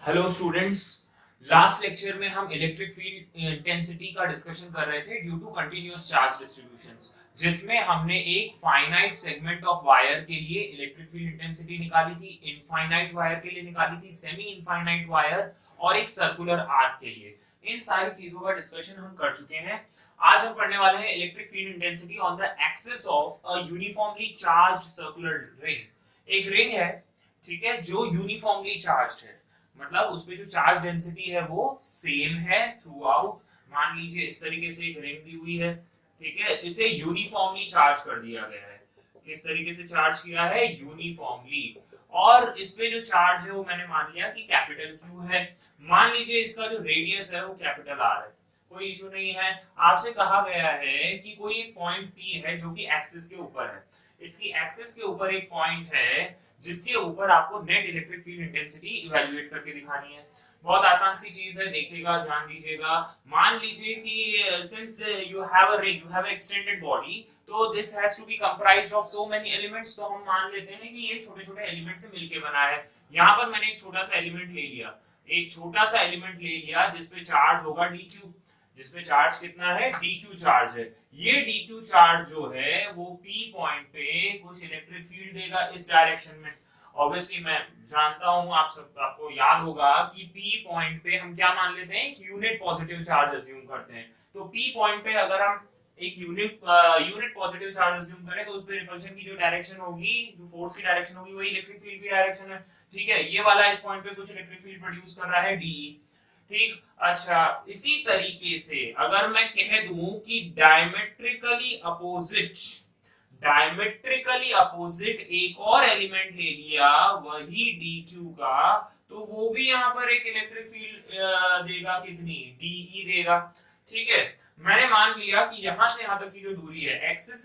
Hello students. Last lecture में हम electric field intensity का डिस्कशन कर रहे थे due to continuous charge distributions, जिसमें हमने एक फाइनाइट सेगमेंट ऑफ वायर के लिए इलेक्ट्रिक फील्ड इंटेंसिटी निकाली थी, इनफाइनाइट वायर के लिए निकाली थी, सेमी इनफाइनाइट वायर और एक सर्कुलर आर्क के लिए। इन सारी चीजों का डिस्कशन हम कर चुके हैं। आज हम पढ़ने वाले हैं electric field intensity on the axis of a uniformly charged circular ring. एक रिंग है, ठीक है, जो यूनिफॉर्मली चार्ज्ड है, मतलब उसमें जो चार्ज डेंसिटी है वो सेम है थ्रू आउट। मान लीजिए इस तरीके से एक रिंग दी हुई है, ठीक है, इसे यूनिफॉर्मली चार्ज कर दिया गया है। किस तरीके से चार्ज किया है? यूनिफॉर्मली। और इस पे जो चार्ज है वो मैंने मान लिया कि कैपिटल क्यू है। मान लीजिए इसका जो रेडियस है वो कैपिटल आर है, कोई इशू नहीं है। आपसे कहा गया है कि कोई एक पॉइंट पी है जो कि एक्सिस के ऊपर है, इसकी एक्सिस के ऊपर एक पॉइंट है जिसके ऊपर आपको net electric field intensity evaluate करके दिखानी है। बहुत आसान सी चीज है, देखिएगा, ध्यान दीजिएगा। मान लीजिए कि since you have a ring, you have extended body, तो this has to be comprised of so many elements. तो हम मान लेते हैं कि ये छोटे-छोटे एलिमेंट से मिलके बना है। यहां पर मैंने एक छोटा सा एलिमेंट ले लिया, एक छोटा सा एलिमेंट ले लिया जिस पे चार्ज होगा dq, जिसमें चार्ज कितना है? dq चार्ज है। ये dq चार्ज जो है वो p पॉइंट पे कुछ इलेक्ट्रिक फील्ड देगा इस डायरेक्शन में। ऑब्वियसली मैं जानता हूं आपको याद होगा कि p पॉइंट पे हम क्या मान लेते हैं? एक यूनिट पॉजिटिव चार्ज अज्यूम करते हैं। तो p पॉइंट पे अगर हम एक यूनिट पॉजिटिव चार्ज अज्यूम करें तो उस पे रिपल्शन की जो डायरेक्शन होगी, जो फोर्स की डायरेक्शन होगी, वही इलेक्ट्रिक फील्ड की डायरेक्शन है। ठीक है, ये वाला इस पॉइंट पे कुछ इलेक्ट्रिक फील्ड प्रोड्यूस कर रहा है dE। ठीक, अच्छा, इसी तरीके से अगर मैं कह दूं कि डायमेट्रिकली अपोजिट एक और एलिमेंट ले लिया वही dq का, तो वो भी यहाँ पर एक इलेक्ट्रिक फील्ड देगा, कितनी? dE देगा। ठीक है, मैंने मान लिया कि यहां से यहां तक की जो दूरी है, एक्सिस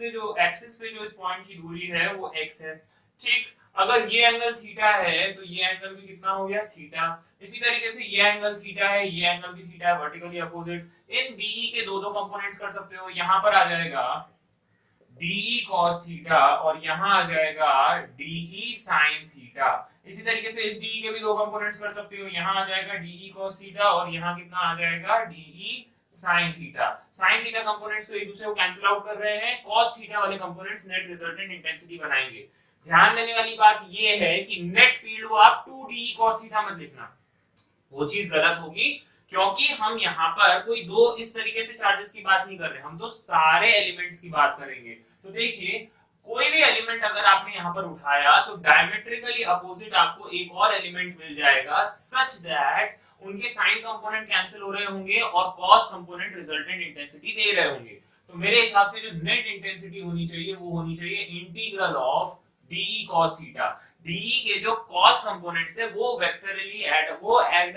पे जो इस पॉइंट की दूरी है वो x है। ठीक, अगर ये एंगल थीटा है तो ये एंगल भी कितना हो गया? थीटा। इसी तरीके से ये एंगल थीटा है, ये एंगल भी थीटा है, वर्टिकली अपोजिट। इन डीई के दो दो कंपोनेंट्स कर सकते हो, यहां पर आ जाएगा डीई cos थीटा और यहां आ जाएगा डीई sin थीटा। इसी तरीके से इस डीई के भी दो कंपोनेंट्स कर सकते हो, यहां आ जाएगा डीई cos थीटा और यहां कितना आ जाएगा? D E sin theta. sin theta components तो एक दूसरे को कैंसिल आउट कर रहे हैं, cos थीटा वाले कंपोनेंट्स नेट रिजल्टेंट इंटेंसिटी बनाएंगे। ध्यान देने वाली बात ये है कि नेट फील्ड को आप 2d cos थीटा मत लिखना, वो चीज गलत होगी, क्योंकि हम यहाँ पर कोई दो इस तरीके से चार्जेस की बात नहीं कर रहे, हम तो सारे एलिमेंट्स की बात करेंगे। तो देखिए, कोई भी एलिमेंट अगर आपने यहाँ पर उठाया तो डायमेट्रिकली अपोजिट आपको एक और एलिमेंट मिल जाएगा, सच दैट उनके साइन कंपोनेंट कैंसिल हो रहे होंगे और कॉस कंपोनेंट रिजल्टेंट इंटेंसिटी दे रहे होंगे। तो मेरे हिसाब से जो नेट इंटेंसिटी होनी चाहिए वो होनी चाहिए integral of D cos theta. D के जो cos कंपोनेंट्स है वो वेक्टरली ऐड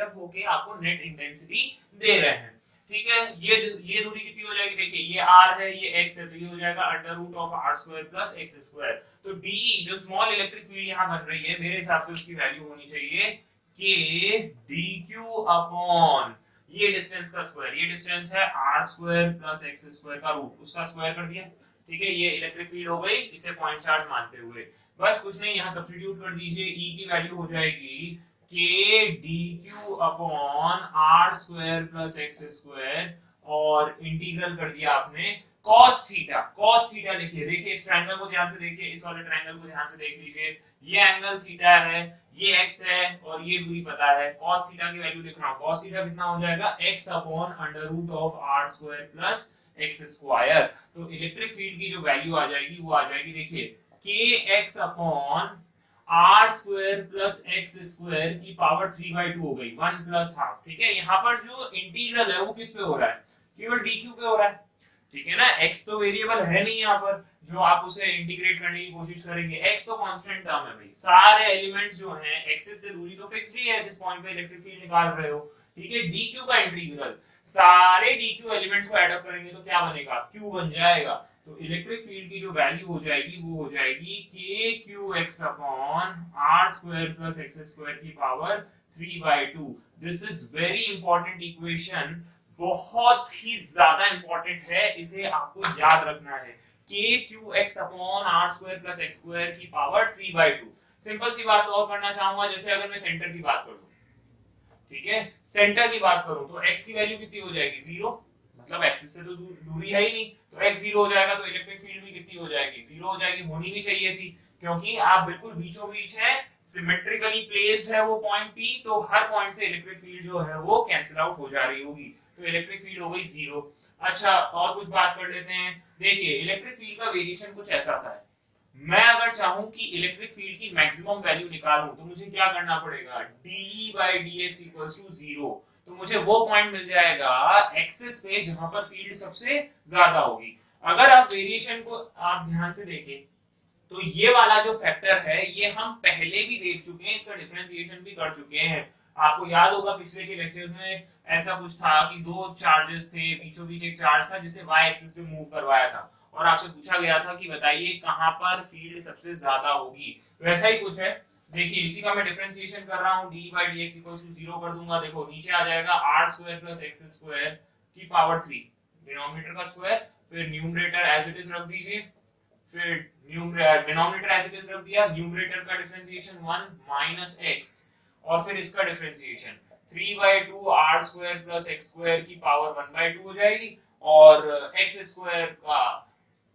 अप होके आपको नेट इंटेंसिटी दे रहे हैं। ठीक है, ये दूरी कितनी हो जाएगी? देखिए, ये r है, ये x है, तो ये हो जाएगा under root of r square plus x square. तो डी जो स्मॉल इलेक्ट्रिक फील्ड यहां बन रही है, मेरे हिसाब से उसकी वैल्यू होनी चाहिए k dq अपॉन ये डिस्टेंस का स्क्वायर, ये डिस्टेंस है r square plus x square का रूट, उसका स्क्वायर कर दिया। ठीक है, ये इलेक्ट्रिक फील्ड हो गई इसे पॉइंट चार्ज मानते हुए। बस कुछ नहीं, यहाँ सब्स्टिट्यूट कर दीजिए, E की वैल्यू हो जाएगी k dq upon r square plus x square और इंटीग्रल कर दिया आपने cos थीटा। cos थीटा लिखिए, देखिए इस ट्रायंगल को ध्यान से देखिए, इस वाले ट्रायंगल को ध्यान से देख लीजिए, ये एंगल थीटा है, ये x है और ये दूरी पता है। cos थीटा की वैल्यू लिख रहा हूं, cos थीटा कितना हो जाएगा? x upon under root of r square plus x square. तो इलेक्ट्रिक फील्ड की जो वैल्यू आ जाएगी वो आ जाएगी, देखिए, kx upon r square plus x square की पावर 3/2 हो गई, 1 प्लस हाफ। ठीक है, यहाँ पर जो इंटीग्रल है वो किस पे हो रहा है? केवल dq पे हो रहा है। ठीक है ना, x तो वेरिएबल है नहीं यहाँ पर जो आप उसे इंटीग्रेट करने की कोशिश करेंगे, x तो कांस्टेंट टर्म है भाई। सारे एलिमेंट्स जो हैं एक्सिस से दूरी तो फिक्स्ड ही है जिस पॉइंट पे इलेक्ट्रिक फील्ड निकाल रहे हो। ठीक है, dq का इंटीग्रल, सारे dq एलिमेंट्स को ऐड अप करेंगे तो क्या बनेगा? q बन जाएगा। तो इलेक्ट्रिक फील्ड की जो वैल्यू हो जाएगी वो हो जाएगी kqx upon r square plus x square की power 3/2। This is very important equation, बहुत ही ज्यादा इंपॉर्टेंट है, इसे आपको याद रखना है। kqx upon r square plus x square की पावर 3/2। सिंपल सी बात और करना चाहूंगा, जैसे अगर मैं सेंटर की बात करूं, ठीक है। सेंटर की बात करूं तो x की वैल्यू कितनी हो जाएगी 0, मतलब एक्सिस से तो दूरी है ही नहीं, तो x 0 हो जाएगा, तो इलेक्ट्रिक फील्ड भी कितनी हो जाएगी 0 हो जाएगी, होनी भी चाहिए थी, क्योंकि आप बिल्कुल बीचों बीच है, सिमेट्रिकली प्लेस्ड है वो पॉइंट P, तो हर पॉइंट से इलेक्ट्रिक फील्ड जो है वो कैंसिल आउट हो जा रही होगी, तो इलेक्ट्रिक फील्ड हो गई 0। अच्छा और कुछ बात कर लेते हैं। देखिए इलेक्ट्रिक फील्ड का वेरिएशन कुछ ऐसा सा है, मैं अगर चाहूं कि इलेक्ट्रिक फील्ड की मैक्सिमम वैल्यू निकालूं तो मुझे क्या करना पड़ेगा, dE by dx equals to 0, तो मुझे वो पॉइंट मिल जाएगा एक्सिस पे जहां पर फील्ड सबसे ज्यादा होगी। अगर आप वेरिएशन को आप ध्यान से देखें तो ये वाला जो फैक्टर है ये हम पहले भी देख चुके हैं, इसका डिफरेंशिएशन भी कर चुके हैं। आपको याद होगा पिछले के लेक्चर्स में ऐसा कुछ था कि दो चार्जेस थे, बीचों बीच एक चार्ज था जिसे y एक्सिस पे मूव करवाया था, और आपसे पूछा गया था कि बताइए कहां पर फील्ड सबसे ज्यादा होगी, वैसा ही कुछ है। देखिए इसी का मैं डिफरेंशिएशन कर रहा हूं, d by dx equals to 0 कर दूंगा, देखो नीचे आ जाएगा r square plus x square की पावर 3, डिनोमिनेटर का स्क्वायर, फिर न्यूमरेटर एज इट इज रख दीजिए, फिर डिनोमिनेटर एज इट इज रख दिया, न्यूमरेटर का डिफरेंशिएशन 1 माइनस x, और फिर इसका differentiation 3/2 r square plus x square की पावर 1/2 हो जाएगी, और x स्क्वायर का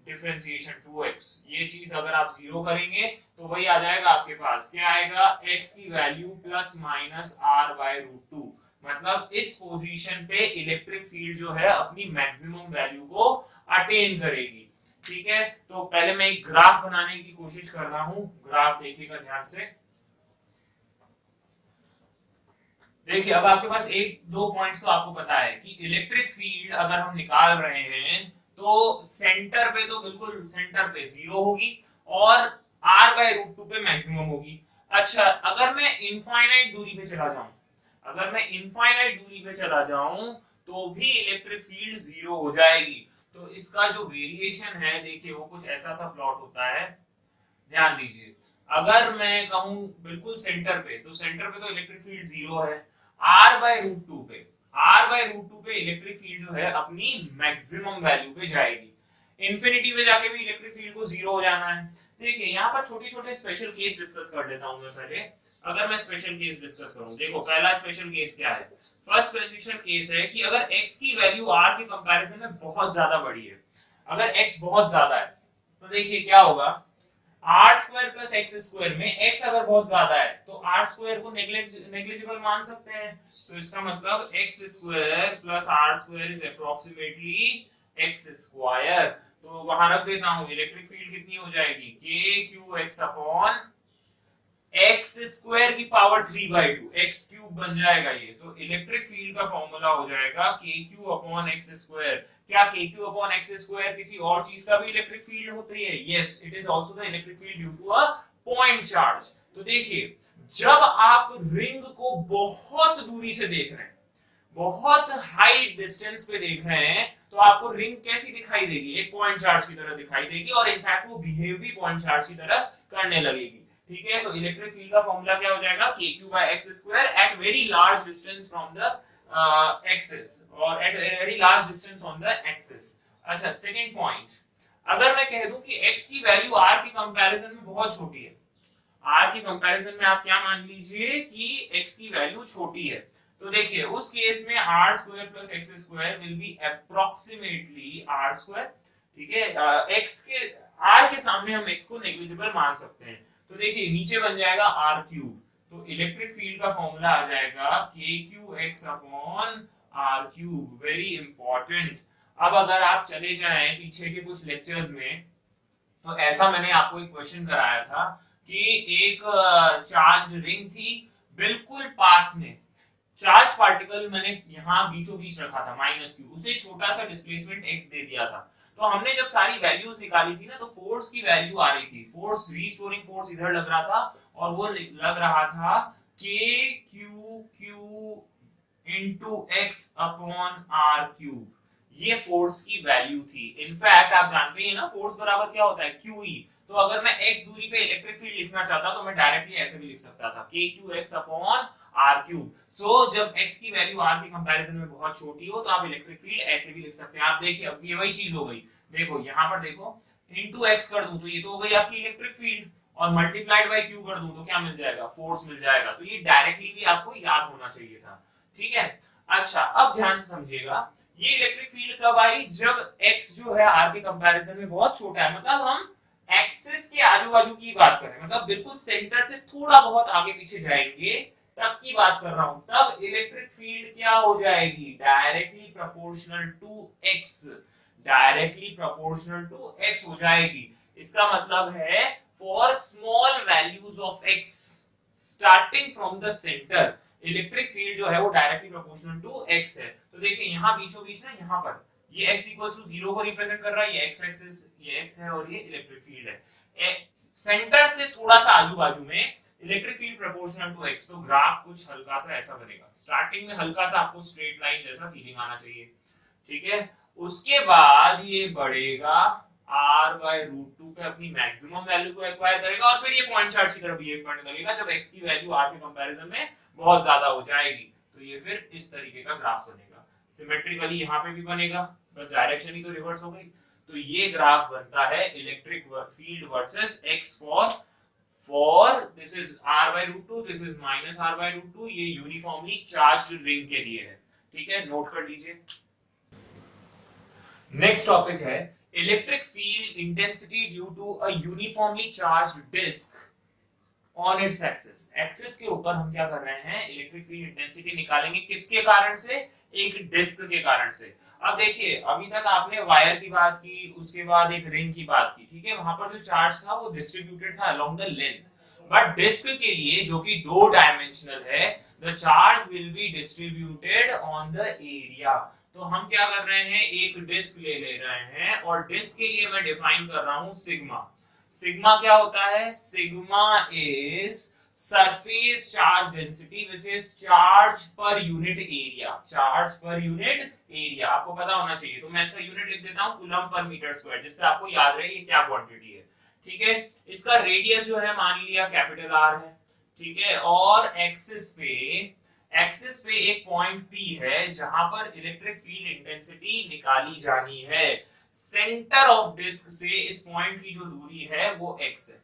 डिफरेंशिएशन 2x, ये चीज अगर आप जीरो करेंगे तो वही आ जाएगा आपके पास, क्या आएगा x की वैल्यू प्लस माइनस r/√2, मतलब इस पोजीशन पे इलेक्ट्रिक फील्ड जो है अपनी मैक्सिमम वैल्यू को अटेन करेगी। ठीक है, तो पहले मैं एक ग्राफ बनाने की कोशिश कर रहा हूं, ग्राफ देखिएगा ध्यान से। देखिए अब आपके पास एक दो पॉइंट्स तो आपको पता है कि इलेक्ट्रिक फील्ड अगर हम निकाल रहे हैं तो सेंटर पे तो बिल्कुल सेंटर पे 0 होगी और r/√2 पे मैक्सिमम होगी। अच्छा अगर मैं इनफाइनाइट दूरी पे चला जाऊं, अगर मैं इनफाइनाइट दूरी पे चला जाऊं तो भी इलेक्ट्रिक फील्ड 0 हो जाएगी। तो इसका जो वेरिएशन है देखिए वो कुछ ऐसा सा प्लॉट होता है, ध्यान दीजिए। अगर मैं कहूं बिल्कुल सेंटर पे, तो सेंटर पे तो इलेक्ट्रिक फील्ड 0 है, r/√2 पे, r/√2 पे इलेक्ट्रिक फील्ड जो है अपनी मैक्सिमम वैल्यू पे जाएगी, इंफिनिटी पे जाके भी इलेक्ट्रिक फील्ड को 0 हो जाना है। देखिए यहाँ पर छोटे-छोटे स्पेशल केस डिस्कस कर लेता हूं मैं पहले। अगर मैं स्पेशल केस डिस्कस करूं, देखो पहला स्पेशल केस क्या है, फर्स्ट स्पेशल केस है कि अगर x की वैल्यू r के कंपैरिजन में बहुत ज्यादा बड़ी है, अगर x बहुत ज्यादा है तो देखिए क्या होगा, r square plus x square में x अगर बहुत ज्यादा है तो r स्क्वायर को नेग्लिजिबल मान सकते हैं, तो इसका मतलब x square plus r square is approximately x square, तो वहां रख देता हूं इलेक्ट्रिक फील्ड कितनी हो जाएगी kqx अपॉन x स्क्वायर की पावर 3/2, x क्यूब बन जाएगा ये, तो इलेक्ट्रिक फील्ड का फॉर्मूला हो जाएगा kq अपॉन x स्क्वायर। क्या kq अपॉन x स्क्वायर किसी और चीज का भी इलेक्ट्रिक फील्ड होती है? Yes, it is also the electric field due to a point charge. तो देखिए जब आप रिंग को बहुत दूरी से देख रहे हैं, बहुत हाई डिस्टेंस पे देख रहे हैं, तो आपको रिंग कैसी दिखाई देगी, एक पॉइंट चार्ज की तरह दिखाई देगी, और इनफैक्ट वो बिहेव भी पॉइंट चार्ज की तरह करने लगेगी। ठीक है, तो इलेक्ट्रिक फील्ड का फॉर्मूला क्या हो जाएगा kq by x square at very large distance from the axis or at a very large distance on the axis। अच्छा सेकंड पॉइंट, अगर मैं कह दूं कि x की वैल्यू r के कंपैरिजन में बहुत छोटी है, r के कंपैरिजन में आप क्या मान लीजिए कि x की वैल्यू छोटी है, तो देखिए उस केस में r square plus x square will be approximately r square. ठीक है, x के r के सामने हम x को नेग्लिजिबल मान सकते हैं, तो देखिए नीचे बन जाएगा r क्यूब, तो इलेक्ट्रिक फील्ड का फॉर्मूला आ जाएगा kqx upon r cube, very important. अब अगर आप चले जाएं पीछे के कुछ लेक्चर्स में, तो ऐसा मैंने आपको एक क्वेश्चन कराया था कि एक चार्ज्ड रिंग थी, बिल्कुल पास में चार्ज पार्टिकल मैंने यहाँ बीचों बीच रखा था -q, उसे छोटा सा डिस्प्लेसमेंट x दे दिया था, तो हमने जब सारी वैल्यूज निकाली थी ना तो फोर्स की वैल्यू आ रही थी, फोर्स रीस्टोरिंग फोर्स इधर लग रहा था और वो लग रहा था kqq into x upon r cube, ये फोर्स की वैल्यू थी। इनफैक्ट आप जानते हैं ना फोर्स बराबर क्या होता है QE, तो अगर मैं x दूरी पे इलेक्ट्रिक फील्ड लिखना चाहता तो मैं डायरेक्टली ऐसे भी लिख सकता था kqx अपॉन r क्यूब। सो जब x की वैल्यू r के कंपैरिजन में बहुत छोटी हो तो आप इलेक्ट्रिक फील्ड ऐसे भी लिख सकते हैं। आप देखिए अब ये वही चीज हो गई, देखो यहाँ पर देखो इनटू x कर दूं तो ये तो हो गई आपकी इलेक्ट्रिक फील्ड, और मल्टीप्लाइड बाय क्यू कर दूं तो क्या मिल जाएगा, फोर्स मिल जाएगा। तो ये डायरेक्टली भी आपको याद होना चाहिए था, ठीक है। अच्छा अब ध्यान से समझिएगा, ये इलेक्ट्रिक फील्ड कब आई, जब x जो है r के कंपैरिजन में बहुत छोटा है, मतलब हम एक्सिस के आजू बाजू की बात कर रहे हैं, मतलब बिल्कुल सेंटर से थोड़ा बहुत आगे पीछे जाएंगे तब की बात कर रहा हूं, तब इलेक्ट्रिक फील्ड क्या हो जाएगी, directly proportional to x, directly proportional to x हो जाएगी। इसका मतलब है for small values of x starting from the centre, electric field जो है वो डायरेक्टली प्रोपोर्शनल टू x है। तो देखिए यहाँ बीचों बीच ना, यहाँ पर ये x इक्वल्स टू 0 को रिप्रेजेंट कर रहा है, ये x एक्सिस, ये x है और ये इलेक्ट्रिक फील्ड है। सेंटर से थोड़ा सा आजू बाजू में electric field proportional to x, तो ग्राफ कुछ हल्का सा ऐसा बनेगा। स्टार्टिंग में हल्का सा आपको स्ट्रेट लाइन जैसा फीलिंग आना चाहिए, ठीक है। उसके बाद ये बढ़ेगा r बाय रूट 2 पे अपनी मैक्सिमम वैल्यू को एक्वायर करेगा और फिर ये पॉइंट चार्ज की तरह बिहेव करने लगेगा जब x की वैल्यू r के कंपैरिजन में बहुत ज्यादा हो जाएगी। तो ये फिर इस तरीके का ग्राफ बनेगा, सिमेट्रिकली यहाँ पे भी बनेगा, बस डायरेक्शन ही तो रिवर्स हो गई। तो ये ग्राफ बनता है electric field versus x for this is r by root 2, this is minus r by root 2, ये यूनिफॉर्मली चार्ज्ड रिंग के लिए है, ठीक है, नोट कर लीजिए। नेक्स्ट टॉपिक है electric field intensity due to a uniformly charged disc on its axis. Axis के ऊपर हम क्या कर रहे हैं, इलेक्ट्रिक फील्ड इंटेंसिटी निकालेंगे, किसके कारण से, एक डिस्क के कारण से। अब देखिए अभी तक आपने वायर की बात की, उसके बाद एक रिंग की बात की, ठीक है, वहां पर जो चार्ज था वो डिस्ट्रीब्यूटेड था along the length, but disc के लिए जो कि 2 डायमेंशनल है, the charge will be distributed on the area. तो हम क्या कर रहे हैं, एक डिस्क ले रहे हैं और डिस्क के लिए मैं डिफाइन कर रहा हूं सिग्मा। सिग्मा क्या होता है, sigma is surface charge density which is charge per unit area, charge per unit area आपको पता होना चाहिए, तो मैं इसका यूनिट लिख देता हूं कूलम पर मीटर स्क्वायर, जिससे आपको याद रहे ये क्या क्वांटिटी है, ठीक है। इसका रेडियस जो है मान लिया कैपिटल R है, ठीक है, और एक्सिस पे एक पॉइंट P है जहां पर इलेक्ट्रिक फील्ड इंटेंसिटी निकाली जानी है। सेंटर ऑफ डिस्क से इस पॉइंट की जो दूरी है वो x है,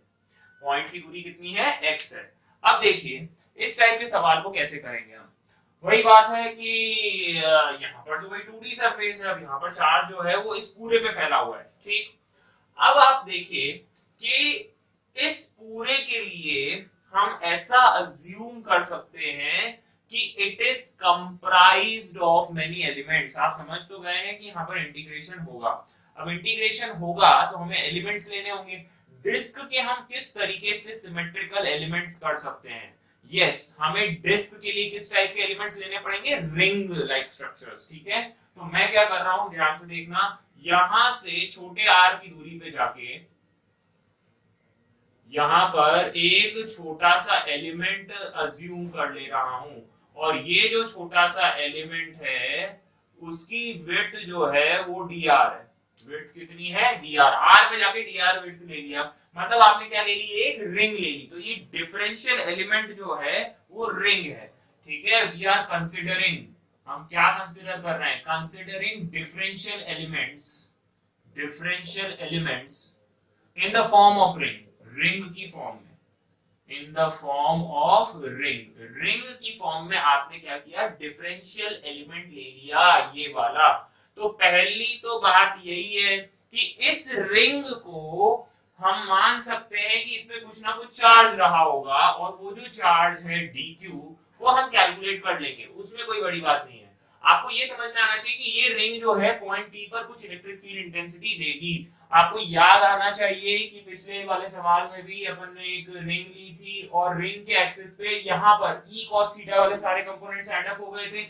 पॉइंट की दूरी कितनी है, x है। अब देखिए इस टाइप के सवाल को कैसे करेंगे हम, वही बात है कि यहाँ पर तो वही 2D सरफेस है, अब यहाँ पर चार्ज जो है वो इस पूरे पे फैला हुआ है, ठीक। अब आप देखिए कि इस पूरे के लिए हम ऐसा अज्यूम कर सकते हैं कि it is comprised of many elements. आप समझ तो गए हैं कि यहाँ पर इंटीग्रेशन होगा, अब इंटीग्रेशन होगा तो हमें एलिमेंट्स लेने होंगे। डिस्क के हम किस तरीके से सिमेट्रिकल एलिमेंट्स कर सकते हैं, यस हमें डिस्क के लिए किस टाइप के एलिमेंट्स लेने पड़ेंगे, रिंग लाइक स्ट्रक्चर्स, ठीक है। तो मैं क्या कर रहा हूं, ध्यान से देखना, यहां से छोटे r की दूरी पे जाके यहां पर एक छोटा सा एलिमेंट अज्यूम कर ले रहा हूं, और ये जो छोटा सा एलिमेंट है उसकी विड्थ जो है वो dr है। विड्थ कितनी है, dr, r पे जाके dr विड्थ ले लिया, मतलब आपने क्या ले ली, एक रिंग ले ली। तो ये डिफरेंशियल एलिमेंट जो है वो रिंग है, ठीक है। वी आर कंसीडरिंग, हम क्या कंसीडर कर रहे हैं, considering differential elements in the form of ring, ring की फॉर्म में, in the form of ring, ring की फॉर्म में आपने क्या किया, डिफरेंशियल एलिमेंट ले लिया ये वाला। तो पहली तो बात यही है कि इस रिंग को हम मान सकते हैं कि इसमें कुछ ना कुछ चार्ज रहा होगा, और वो जो चार्ज है dq वो हम कैलकुलेट कर लेंगे, उसमें कोई बड़ी बात नहीं है। आपको ये समझ में आना चाहिए कि ये रिंग जो है पॉइंट P पर कुछ इलेक्ट्रिक फील्ड इंटेंसिटी देगी। आपको याद आना चाहिए कि पिछले वाले सवाल में भी अपन ने एक रिंग ली थी और रिंग के एक्सिस पे यहाँ पर E cos थीटा वाले सारे कंपोनेंट्स ऐड अप हो गए थे,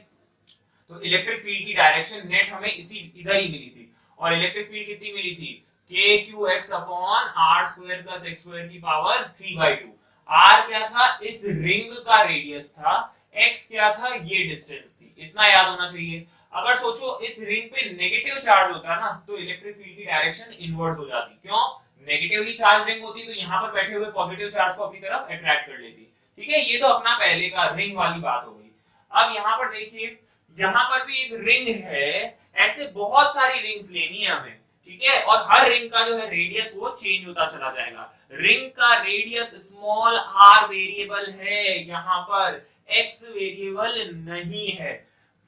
तो इलेक्ट्रिक फील्ड की डायरेक्शन नेट हमें इधर ही मिली थी, और इलेक्ट्रिक फील्ड कितनी मिली थी, kqx upon r square plus x square की पावर 3/2। r क्या था, इस रिंग का रेडियस था, x क्या था, ये डिस्टेंस थी, इतना याद होना चाहिए। अगर सोचो इस रिंग पे नेगेटिव चार्ज होता ना तो इलेक्ट्रिक फील्ड की डायरेक्शन इनवर्स हो जाती, क्यों, नेगेटिवली चार्ज रिंग होती तो यहाँ पर बैठे हुए पॉजिटिव चार्ज को अपनी तरफ अट्रैक्ट कर लेती, ठीक है। ये तो अपना पहले का रिंग वाली बात हो गई। अब यहाँ पर देखिए, यहाँ पर भी एक रिंग है, ऐसे बहुत सारी रिंग्स लेनी है हमें, ठीक है, और हर रिंग का जो है रेडियस वो चेंज होता चला जाएगा। रिंग का रेडियस स्मॉल r वेरिएबल है, यहाँ पर x वेरिएबल नहीं है।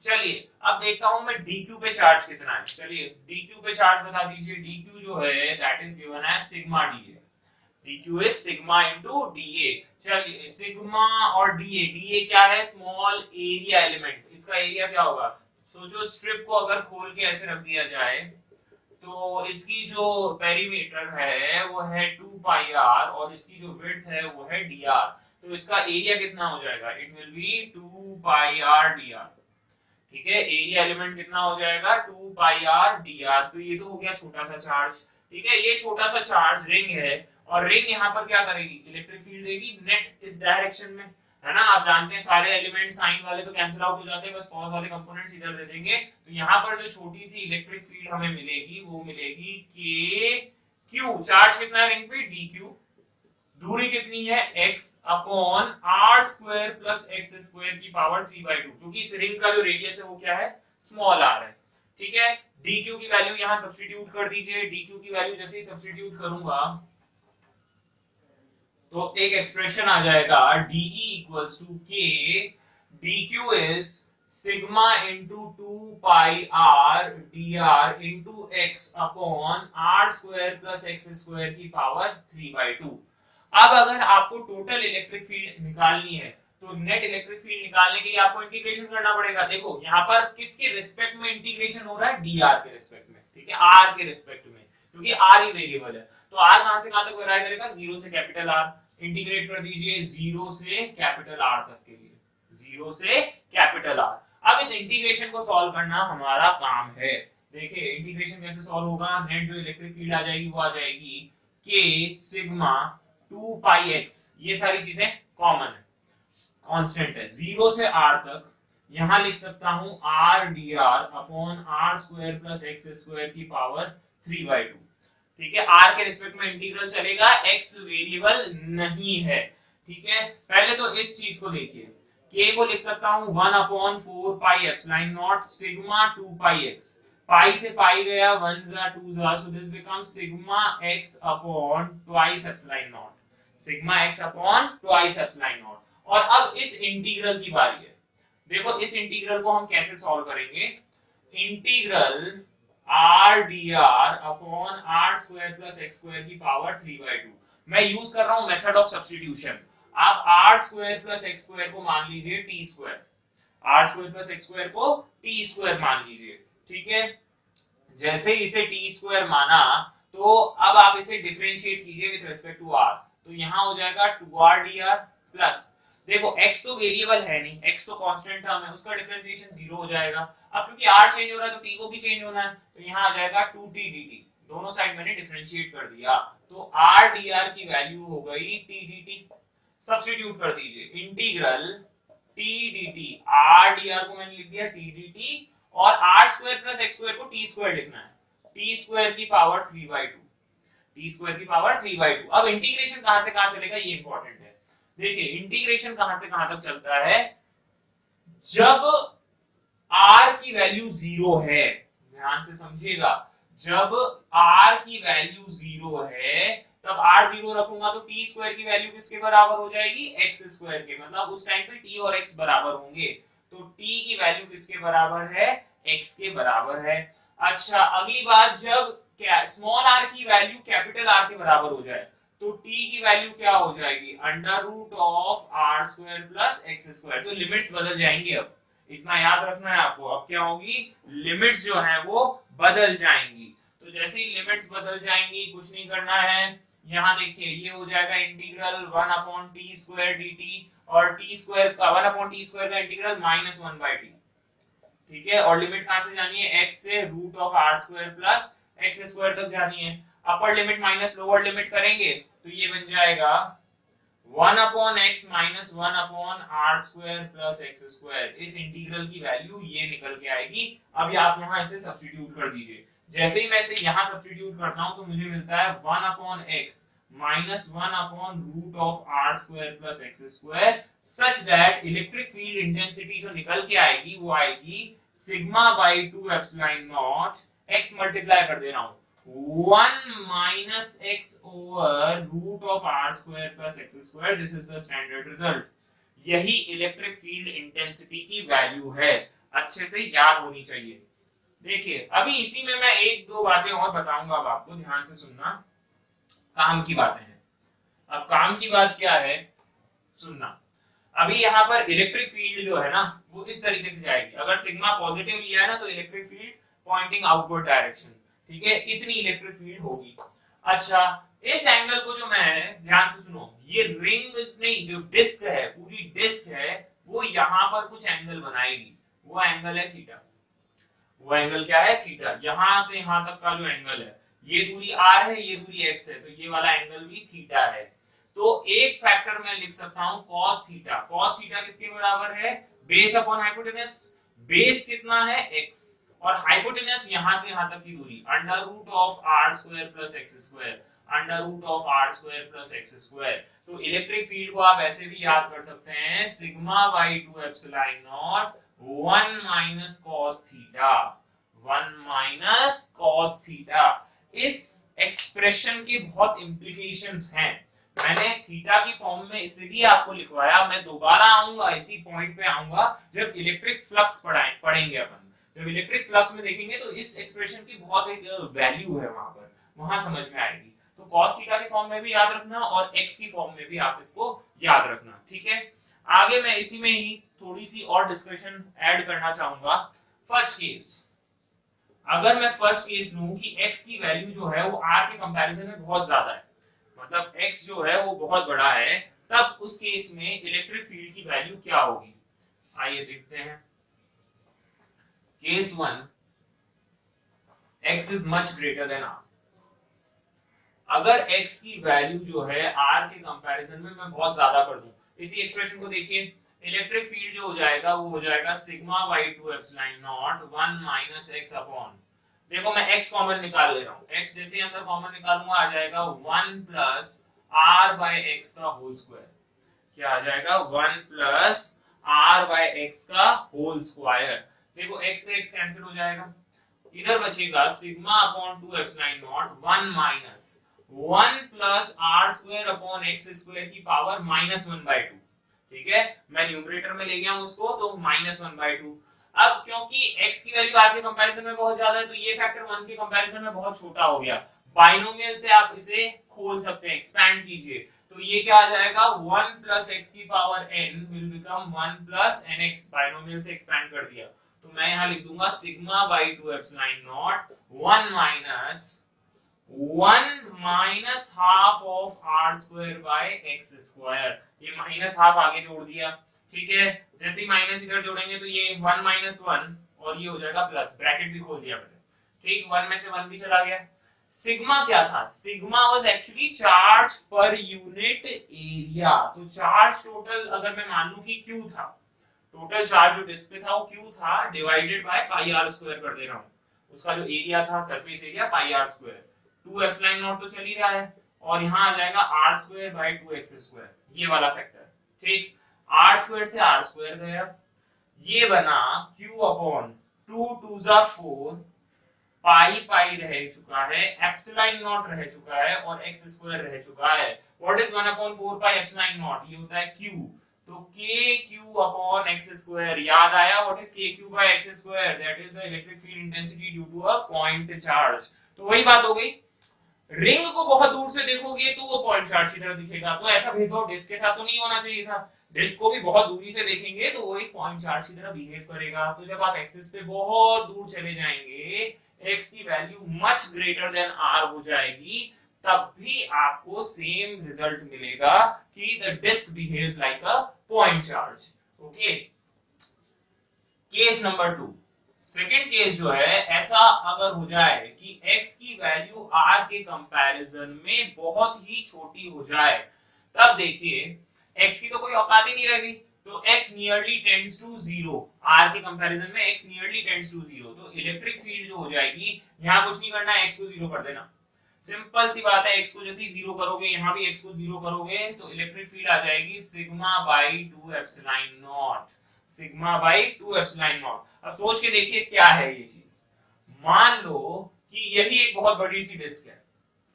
चलिए अब देखता हूं मैं dq पे चार्ज कितना है। चलिए dq पे चार्ज बता दीजिए। dq जो है that is given as sigma dA। dq is sigma into dA। चलिए सिग्मा और dA क्या है? Small area element. इसका एरिया क्या होगा? सोचो स्ट्रिप को अगर खोल के ऐसे रख दिया जाए तो इसकी जो पेरीमीटर है वो है 2 पाई r और इसकी जो विड्थ है वो है dr। तो इसका एरिया कितना हो जाएगा? It will be 2 pi r dr। ठीक है, एरिया एलिमेंट कितना हो जाएगा? 2 पाई r dr। तो ये तो हो गया छोटा सा चार्ज। ठीक है, ये छोटा सा चार्ज रिंग है और रिंग यहाँ पर क्या करेगी? इलेक्ट्रिक फील्ड देगी नेट इस डायरेक्शन में, है ना। आप जानते हैं सारे एलिमेंट साइन वाले तो कैंसिल आउट हो जाते हैं, बस कॉस वाले कंपोनेंट्स इधर दे देंगे। तो यहाँ पर जो छोटी सी इलेक्ट्रिक फील्ड हमें मिलेगी वो मिलेगी के क्यू। चार्ज कितना है रिंग पे? dq। दूरी कितनी है? x upon r square plus x square की पावर 3/2, क्योंकि इस रिंग का जो रेडियस है वो क्या है? स्मॉल r है। ठीक है, dq की वैल्यू यहाँ सब्स्टिट्यूट कर दीजिए। dq की वैल्यू जैसे ही सब्स्टिट्यूट करूंगा तो एक एक्सप्रेशन आ जाएगा dE equals to k dq is sigma into 2 pi r dr into x upon r square plus x square की पावर 3/2। अब अगर आपको टोटल इलेक्ट्रिक फील्ड निकालनी है तो नेट इलेक्ट्रिक फील्ड निकालने के लिए आपको इंटीग्रेशन करना पड़ेगा। देखो यहाँ पर किसके रिस्पेक्ट में इंटीग्रेशन हो रहा है? dr के रिस्पेक्ट में। ठीक है, r के रिस्पेक्ट में, क्योंकि r ही वेरिएबल है। तो r कहां से कहां तक वेरी करेगा? 0 से कैपिटल R। इंटीग्रेट कर दीजिए 0 से कैपिटल R तक के लिए, 0 से कैपिटल R। अब इस इंटीग्रेशन को सॉल्व करना हमारा काम है। देखिए इंटीग्रेशन कैसे सॉल्व होगा? नेट जो इलेक्ट्रिक फील्ड आ जाएगी वो आ जाएगी k सिग्मा 2 पाई x। ये सारी चीजें कॉमन है, कांस्टेंट है 0 से r तक। यहां लिख सकता हूं r dr upon r square plus x square की पावर 3/2। ठीक है, r के रिस्पेक्ट में इंटीग्रल चलेगा, x वेरिएबल नहीं है। ठीक है, पहले तो इस चीज को देखिए, k को लिख सकता हूं 1 upon 4 pi epsilon not sigma 2 pi x। पाई से पाई गया 1 जा 2 जा, so this becomes sigma x upon twice epsilon not, sigma x upon twice epsilon not. और अब इस इंटीग्रल की बारी है। देखो इस इंटीग्रल को हम कैसे सॉल्व करेंगे? Integral r dr upon r square plus x square की पावर 3/2। मैं यूज कर रहा हूं मेथड ऑफ सब्स्टिट्यूशन। आप r square plus x square को मान लीजिए t square, r square plus x square को t स्क्वायर मान लीजिए। ठीक है, जैसे ही इसे t स्क्वायर माना तो अब आप इसे डिफरेंशिएट कीजिए विद रिस्पेक्ट टू r। तो यहां हो जाएगा 2r dr प्लस, देखो x तो वेरिएबल है नहीं, x तो कांस्टेंट टर्म है, उसका डिफरेंशिएशन 0 हो जाएगा। अब क्योंकि r चेंज हो रहा है तो t को भी चेंज होना है, तो यहां आ जाएगा 2t dt। दोनों साइड मैंने डिफरेंशिएट कर दिया, तो r dr की वैल्यू हो गई t dt। सब्स्टिट्यूट कर दीजिए integral t dt, r dr को मैंने लिख दिया t dt और r square plus x square को t स्क्वायर लिखना है, t स्क्वायर की पावर 3/2, t स्क्वायर की पावर 3/2। अब इंटीग्रेशन कहां से कहां चलेगा ये इंपॉर्टेंट है। देखिए इंटीग्रेशन कहां से कहां तक चलता है? जब r की वैल्यू 0 है, ध्यान से समझिएगा, जब r की वैल्यू 0 है तब r 0 रखूंगा तो t स्क्वायर की वैल्यू किसके बराबर हो जाएगी? x स्क्वायर के। मतलब उस टाइम पे t और x बराबर होंगे, तो t की वैल्यू किसके बराबर है? x के बराबर है। अच्छा अगली बात, जब स्मॉल r की वैल्यू कैपिटल R के बराबर हो जाए तो t की वैल्यू क्या हो जाएगी? Under root of r square plus x square. तो लिमिट्स बदल जाएंगी। अब इतना याद रखना है आपको, अब क्या होगी? लिमिट्स जो है वो बदल जाएंगी। तो जैसे ही लिमिट्स बदल जाएंगी कुछ नहीं करना है, यहाँ देखिए ये हो जाएगा integral 1 upon t square dt और t square 1 upon t square का इंटीग्रल -1/t। ठीक है, और लिमिट कहां से जानी है? x से root of r square plus x square तक जानी है। Upper limit minus lower limit करेंगे तो ये बन जाएगा 1 upon x minus 1 upon r square plus x square. इस इंटीग्रल की वैल्यू ये निकल के आएगी। अब आप यहाँ इसे सब्स्टिट्यूट कर दीजिए। जैसे ही मैं इसे यहाँ सब्स्टिट्यूट करता हूँ तो मुझे मिलता है 1 upon x minus 1 upon root of r square plus x square, such that electric field intensity जो निकल के आएगी वो आएगी sigma by 2 epsilon naught, x multiply कर दे रहा हूँ 1 minus x over root of r square plus x square. This is the standard result. यही इलेक्ट्रिक फील्ड इंटेंसिटी की वैल्यू है, अच्छे से याद होनी चाहिए। देखिए अभी इसी में मैं एक दो बातें और बताऊंगा, अब आपको ध्यान से सुनना, काम की बातें हैं। अब काम की बात क्या है सुनना। अभी यहाँ पर इलेक्ट्रिक फील्ड जो है ना वो इस तरीके से जाएगी। अगर सिग्मा पॉजिटिव लिया है ना तो electric field pointing outward direction, ठीक है, इतनी इलेक्ट्रिक फील्ड होगी। अच्छा इस एंगल को जो मैं ध्यान से सुनो, ये रिंग नहीं, जो डिस्क है, पूरी डिस्क है, वो यहाँ पर कुछ एंगल बनाएगी, वो एंगल है थीटा। वो एंगल क्या है? थीटा। यहां से यहां तक का जो एंगल है, ये दूरी r है, ये दूरी x है, तो ये वाला एंगल भी थीटा है। तो एक फैक्टर मैं लिख सकता हूं cos थीटा। cos थीटा किसके बराबर है? Base upon hypotenuse. बेस कितना है? x, और हाइपोटेनस यहां से यहां तक की दूरी under root of r square plus x square, under root of r square plus x square. तो इलेक्ट्रिक फील्ड को आप ऐसे भी याद कर सकते हैं, sigma by 2 epsilon naught 1 minus cos theta, 1 minus cos theta. इस एक्सप्रेशन के बहुत इंप्लीकेशंस हैं। मैंने थीटा की फॉर्म में इसलिए आपको लिखवाया, मैं दोबारा आऊंगा, इसी पॉइंट पे आऊंगा जब इलेक्ट्रिक फ्लक्स पढ़ेंगे अपन। जब इलेक्ट्रिक फ्लक्स में देखेंगे तो इस एक्सप्रेशन की बहुत एक वैल्यू है वहां पर, वहां समझ में आएगी। तो cos थीटा की फॉर्म में भी याद रखना और x की फॉर्म में भी आप इसको याद रखना, ठीक है। आगे मैं इसी में ही थोड़ी सी और डिस्कशन ऐड करना चाहूंगा। फर्स्ट केस, अगर मैं फर्स्ट केस लूं कि x की वैल्यू जो है वो r के कंपैरिजन में बहुत ज्यादा है, मतलब x जो है वो बहुत बड़ा है, तब उस केस में इलेक्ट्रिक फील्ड की वैल्यू क्या होगी? आइए देखते हैं। Case 1, x is much greater than r। अगर x की वैल्यू जो है r के कंपैरिजन में मैं बहुत ज्यादा कर दूं, इसी एक्सप्रेशन को देखिए, इलेक्ट्रिक फील्ड जो हो जाएगा वो हो जाएगा sigma by 2 epsilon naught 1 minus x upon, देखो मैं x कॉमन निकाल ले रहा हूं, x जैसे अंदर कॉमन निकालूंगा आ जाएगा 1 प्लस r बाय x का होल स्क्वायर। क्या आ जाएगा? 1 प्लस r बाय x का होल स्क्वायर। देखो x से x कैंसिल हो जाएगा, इधर बचेगा sigma upon 2 epsilon naught 1 minus 1 plus r square upon x square की पावर -1/2, ठीक है। मैं न्यूमरेटर में ले गया हूं उसको, तो -1/2। अब क्योंकि x की वैल्यू r के कंपैरिजन में बहुत ज्यादा है, तो ये फैक्टर 1 के कंपैरिजन में बहुत छोटा हो गया। बाइनोमियल से आप इसे खोल सकते हैं, एक्सपैंड कीजिए, तो ये क्या आ जाएगा? 1 प्लस x की power n will become 1 plus nx। Binomial से एक्सपैंड कर दिया, तो मैं यहां लिख दूंगा sigma by 2 epsilon naught 1 minus half of r square by x square. ये माइनस हाफ आगे जोड़ दिया, ठीक है। जैसे ही माइनस इधर जोड़ेंगे तो ये 1 माइनस 1 और ये हो जाएगा प्लस, ब्रैकेट भी खोल दिया मैंने, ठीक। 1 में से 1 भी चला गया। सिग्मा क्या था? Sigma was actually charge per unit area. तो चार्ज टोटल अगर मैं मान लूं कि q था, टोटल चार्ज जो डिस्क पे था वो q था, divided by pi r square कर दे रहा हूं। उसका जो एरिया था, surface area, pi r square. 2 epsilon not तो चल ही रहा है, और यहां आ जाएगा r square by 2x square, ये वाला फैक्टर, ठीक। r स्क्वायर से r स्क्वायर गया, ये बना q अपॉन 2 2 जा 4, पाई पाई रह चुका है, एप्सिलॉन नॉट रह चुका है, और x स्क्वायर रह चुका है। What is 1 upon 4 pi epsilon not? ये होता है q, तो kq अपॉन x स्क्वायर। याद आया? What is kq by x square? That is the electric field intensity due to a point charge. तो वही बात हो गई, रिंग को बहुत दूर से देखोगे तो वो पॉइंट चार्ज की तरह दिखेगा, तो ऐसा भेदभाव डिस्क के साथ तो नहीं होना चाहिए था। डिस्क को भी बहुत दूरी से देखेंगे तो वो एक पॉइंट चार्ज की तरह बिहेव करेगा। तो जब आप एक्सिस पे बहुत दूर चले जाएंगे, x की value much greater than r हो जाएगी, तब भी आपको सेम रिजल्ट मिलेगा कि the disc behaves like a point charge. Okay, case number 2। Second case जो है, ऐसा अगर हो जाए कि x की वैल्यू r के कंपैरिजन में बहुत ही छोटी हो जाए, तब देखिए x की तो कोई औकात ही नहीं रहेगी, तो x nearly tends to 0। r के कंपैरिजन में x नियरली टेंड्स टू 0, तो इलेक्ट्रिक फील्ड जो हो जाएगी, यहां कुछ नहीं करना है, x को 0 कर देना, सिंपल सी बात है। x को जैसे ही 0 करोगे, यहां भी x को 0 करोगे, तो इलेक्ट्रिक फील्ड आ जाएगी sigma by 2 epsilon not, sigma by 2 epsilon not. अब सोच के देखिए क्या है ये चीज। मान लो कि यही एक बहुत बड़ी सी डिस्क है,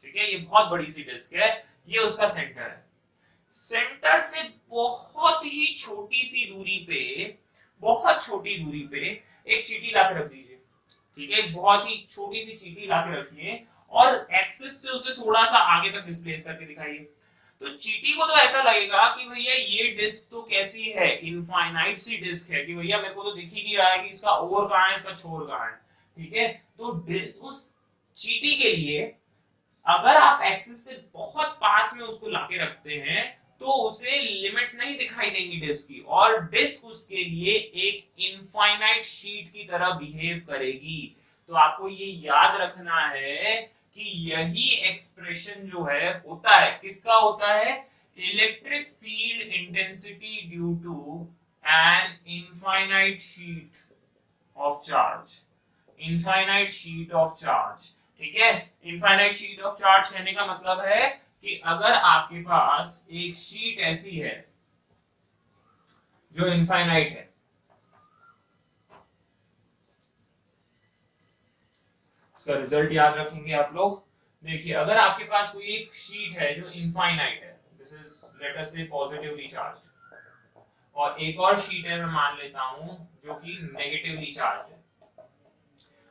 ठीक है, ये बहुत बड़ी सी डिस्क है, ये उसका सेंटर है। सेंटर से बहुत ही छोटी सी दूरी पे, बहुत छोटी दूरी पे एक चींटी लाके रख दीजिए, ठीक है, बहुत ही छोटी सी चींटी लाके रखिए और एक्सिस से उसे थोड़ा सा आगे तक डिस्प्लेस करके दिखाइए। तो चींटी को तो ऐसा लगेगा कि भैया ये डिस्क तो कैसी है, इनफाइनाइट सी डिस्क है, कि भैया मेरे को तो दिख ही नहीं रहा है कि इसका ओर कहां है, इसका छोर कहां है, ठीक है। तो डिस्क उस चींटी के लिए अगर आप एक्सिस से बहुत पास में उसको लाके रखते हैं तो उसे लिमिट्स नहीं दिखाई देंगी डिस्क की, और डिस्क उसके लिए एक इनफाइनाइट शीट की तरह बिहेव करेगी। तो आपको ये याद रखना है कि यही एक्सप्रेशन जो है होता है, किसका होता है, electric field intensity due to an infinite sheet of charge, infinite sheet of charge, ठीक है। इनफाइनाइट शीट ऑफ चार्ज कहने का मतलब है कि अगर आपके पास एक शीट ऐसी है जो इनफाइनाइट है, इसका रिजल्ट याद रखेंगे आप लोग। देखिए अगर आपके पास कोई एक शीट है जो इनफाइनाइट है, दिस इज लेट अस से पॉजिटिवली चार्ज्ड, और एक और शीट है मैं मान लेता हूं जो कि नेगेटिवली चार्ज है,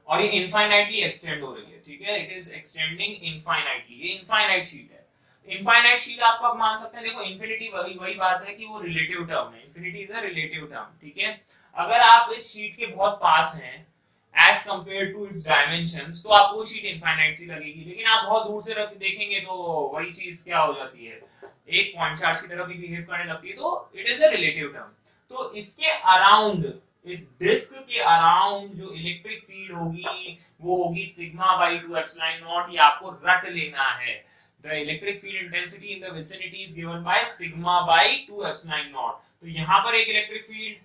और ये इनफाइनाइटली एक्सटेंड हो रही है, ठीक है, इट इज एक्सटेंडिंग इनफाइनाइटली, ये इनफाइनाइट शीट है। इनफाइनाइट शीट आप कब मान सकते हैं, देखो इंफिनिटी वही बात है कि वो रिलेटिव टर्म है, infinity is a relative term, ठीक है। अगर आप इस शीट के बहुत पास हैं as compare to its dimensions, तो आपको वो शीट इनफाइनाइट सी लगेगी, लेकिन आप बहुत दूर से रख देखेंगे तो वही चीज क्या हो जाती है, एक पॉइंट चार्ज की तरह भी बिहेव करने लगती है, तो it is a relative term. तो इसके अराउंड, इस डिस्क के अराउंड जो इलेक्ट्रिक फील्ड होगी वो होगी सिग्मा बाई 2 एप्सिलॉन नॉट, ये आपको रट लेना है। The electric field intensity in the vicinity is given by sigma by 2 epsilon naught। तो यहाँ पर एक electric field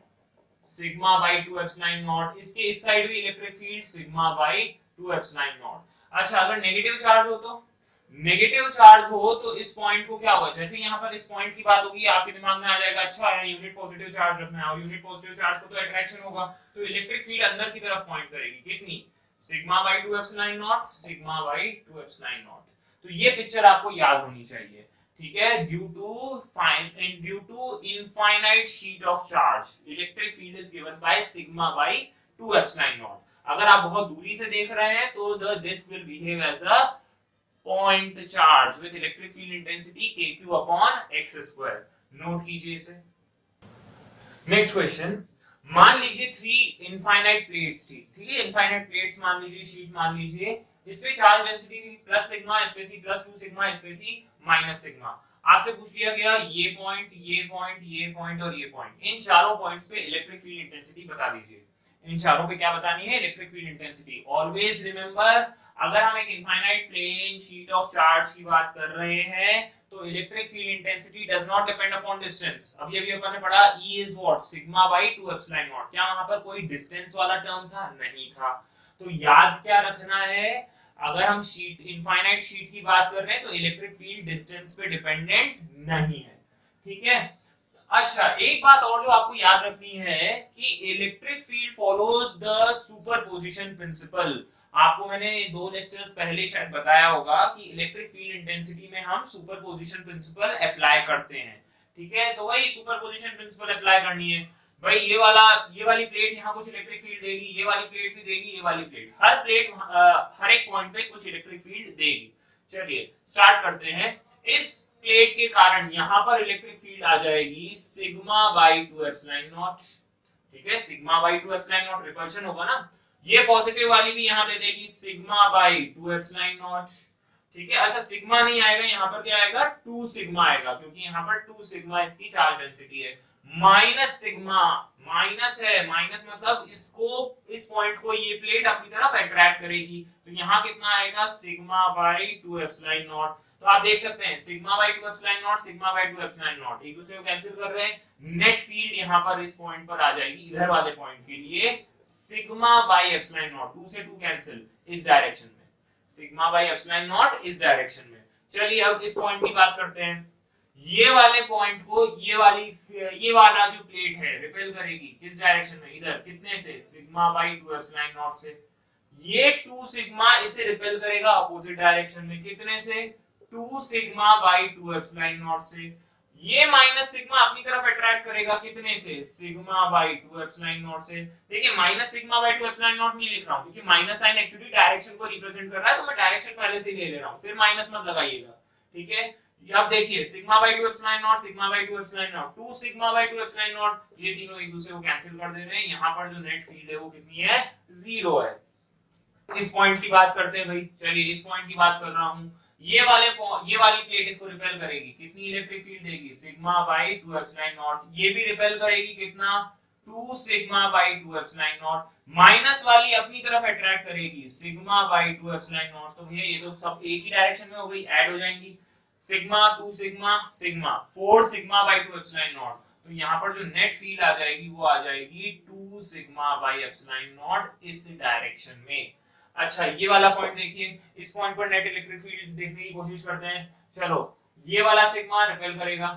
sigma by 2 epsilon naught, इसके इस साइड भी electric field sigma by 2 epsilon naught। अच्छा अगर नेगेटिव चार्ज हो तो, नेगेटिव चार्ज हो तो इस पॉइंट को क्या होगा, जैसे यहाँ पर इस पॉइंट की बात होगी आपके दिमाग में आ जाएगा अच्छा है यूनिट पॉजिटिव चार्ज रखना है, और यूनिट पॉजिटिव चार्ज को तो अट्रैक्शन होगा, तो इलेक्ट्रिक फील्ड अंदर की तरफ पॉइंट करेगी, कितनी, sigma by 2 epsilon naught, sigma by 2 epsilon naught। तो ये पिक्चर आपको याद होनी चाहिए, ठीक है। Due to infinite sheet of charge electric field is given by sigma by 2 epsilon naught. अगर आप बहुत दूरी से देख रहे हैं तो the disc will behave as a point charge with electric field intensity kq upon x square. Note कीजिए इसे। नेक्स्ट क्वेश्चन, मान लीजिए 3 इनफाइनाइट प्लेट्स थी, ठीक है, इनफाइनाइट प्लेट्स मान लीजिए, शीट मान लीजिए, इस पे चार्ज डेंसिटी थी प्लस सिग्मा, इस पे थी प्लस 2 सिग्मा, इस पे थी माइनस सिग्मा। आपसे पूछ लिया गया ये पॉइंट, ये पॉइंट, ये पॉइंट और ये पॉइंट, इन चारों पॉइंट्स पे इलेक्ट्रिक फील्ड इंटेंसिटी बता दीजिए। इन चारों पे क्या बतानी है, electric field intensity. Always remember, अगर हम एक infinite plane sheet of charge की बात कर रहे हैं तो electric field intensity does not depend upon distance. अभी अपन ने पढ़ा E is what, sigma by 2 epsilon naught. क्या वहां पर कोई डिस्टेंस वाला टर्म था, नहीं था। तो याद क्या रखना है, अगर हम शीट इनफाइनाइट शीट की बात कर रहे हैं तो इलेक्ट्रिक फील्ड डिस्टेंस पे डिपेंडेंट नहीं है, ठीक है। अच्छा एक बात और जो आपको याद रखनी है कि electric field follows the superposition principle. आपको मैंने 2 लेक्चर्स पहले शायद बताया होगा कि इलेक्ट्रिक फील्ड इंटेंसिटी में हम सुपरपोजिशन प्रिंसिपल अप्लाई करते हैं, ठीक है। तो वही सुपरपोजिशन प्रिंसिपल अप्लाई करनी है भाई। ये वाली प्लेट यहाँ कुछ इलेक्ट्रिक फील्ड देगी, ये वाली प्लेट भी देगी, ये वाली प्लेट, हर प्लेट हर एक पॉइंट पे कुछ इलेक्ट्रिक फील्ड देगी। चलिए स्टार्ट करते हैं। इस प्लेट के कारण यहाँ पर इलेक्ट्रिक फील्ड आ जाएगी सिग्मा बाई 2 एप्सिलॉन नॉट, ठीक है, sigma by 2 epsilon not, repulsion होगा ना। ये पॉजिटिव वाली भी यहाँ दे देगी सिग्मा बाई 2 एप्सिलॉन नॉट, ठीक है। अच्छा सिग्मा नहीं आएगा, यहाँ पर क्या आएगा, 2 सिग्मा आएगा, क्योंकि यहाँ पर 2 सिग्मा इसकी चार्ज डेंसिटी है। माइनस सिग्मा, माइनस है, माइनस मतलब इसको, इस पॉइंट को ये प्लेट अपनी तरफ अट्रैक्ट करेगी, तो यहाँ कितना आएगा, सिग्मा बाई 2 एप्सिलॉन नॉट। तो आप देख सकते हैं sigma by 2 epsilon not, sigma by 2 epsilon not एक दूसरे को कैंसिल कर रहे हैं। नेट फील्ड यहाँ पर इस पॉइंट पर आ जाएगी, इधर वाले पॉइंट के लिए सिग्मा बाई एप्सिलॉन नॉट, 2 से 2 कैंसिल, इस डायरेक्शन में सिग्मा बाई एप्सिलॉन नॉट, इस डायरेक्शन में। चलिए अब इस पॉइंट की बात करते हैं। ये वाले पॉइंट को ये वाला जो प्लेट है रिपेल करेगी, किस डायरेक्शन में, इधर, कितने से, सिग्मा बाई 2 एप्सिलॉन नॉट से। ये 2 सिग्मा इसे रिपेल करेगा अपोजिट डायरेक्शन में, कितने से? 2 सिग्मा बाई 2 एप्सिलॉन नॉट से। ये माइनस सिग्मा अपनी तरफ अट्रैक्ट करेगा, कितने से? सिग्मा बाई 2 एप्सिलॉन नॉट से। देखिए minus sigma by 2 epsilon not नहीं लिख रहा हूं क्योंकि माइनस साइन एक्चुअली डायरेक्शन को रिप्रेजेंट कर रहा है, तो मैं डायरेक्शन पहले से ही ले ले रहा हूं, फिर माइनस मत लगाइएगा, ठीक है। अब देखिए sigma by 2 epsilon not, sigma by 2 epsilon not, 2 sigma by 2 epsilon not, ये तीनों एक दूसरे को कैंसिल कर दे रहे हैं। यहां पर जो नेट फील्ड है वो कितनी है? 0 है। इस पॉइंट की बात करते हैं भाई, चलिए इस पॉइंट की बात कर रहा हूं। ये वाली प्लेट इसको रिपेल करेगी, कितनी इलेक्ट्रिक फील्ड देगी? Sigma by 2 epsilon not. ये भी रिपेल करेगी, कितना? 2 sigma by 2 epsilon not. Minus वाली अपनी तरफ अट्रैक्ट करेगी, सिग्मा बाई 2 एप्सिलॉन नॉट। तो भैया ये तो सब एक ही डायरेक्शन में हो गई, ऐड हो जाएंगी। Sigma 2 sigma sigma 4 sigma by 2 epsilon not. तो यहाँ पर जो नेट फील्ड आ जाएगी वो आ जाएगी 2 सिग्मा बाई एप्सिलॉन नॉट इस डायरेक्शन में। अच्छा ये वाला पॉइंट देखिए, इस पॉइंट पर नेट इलेक्ट्रिक फील्ड देखने की कोशिश करते हैं। चलो ये वाला सिग्मा रिपेल करेगा,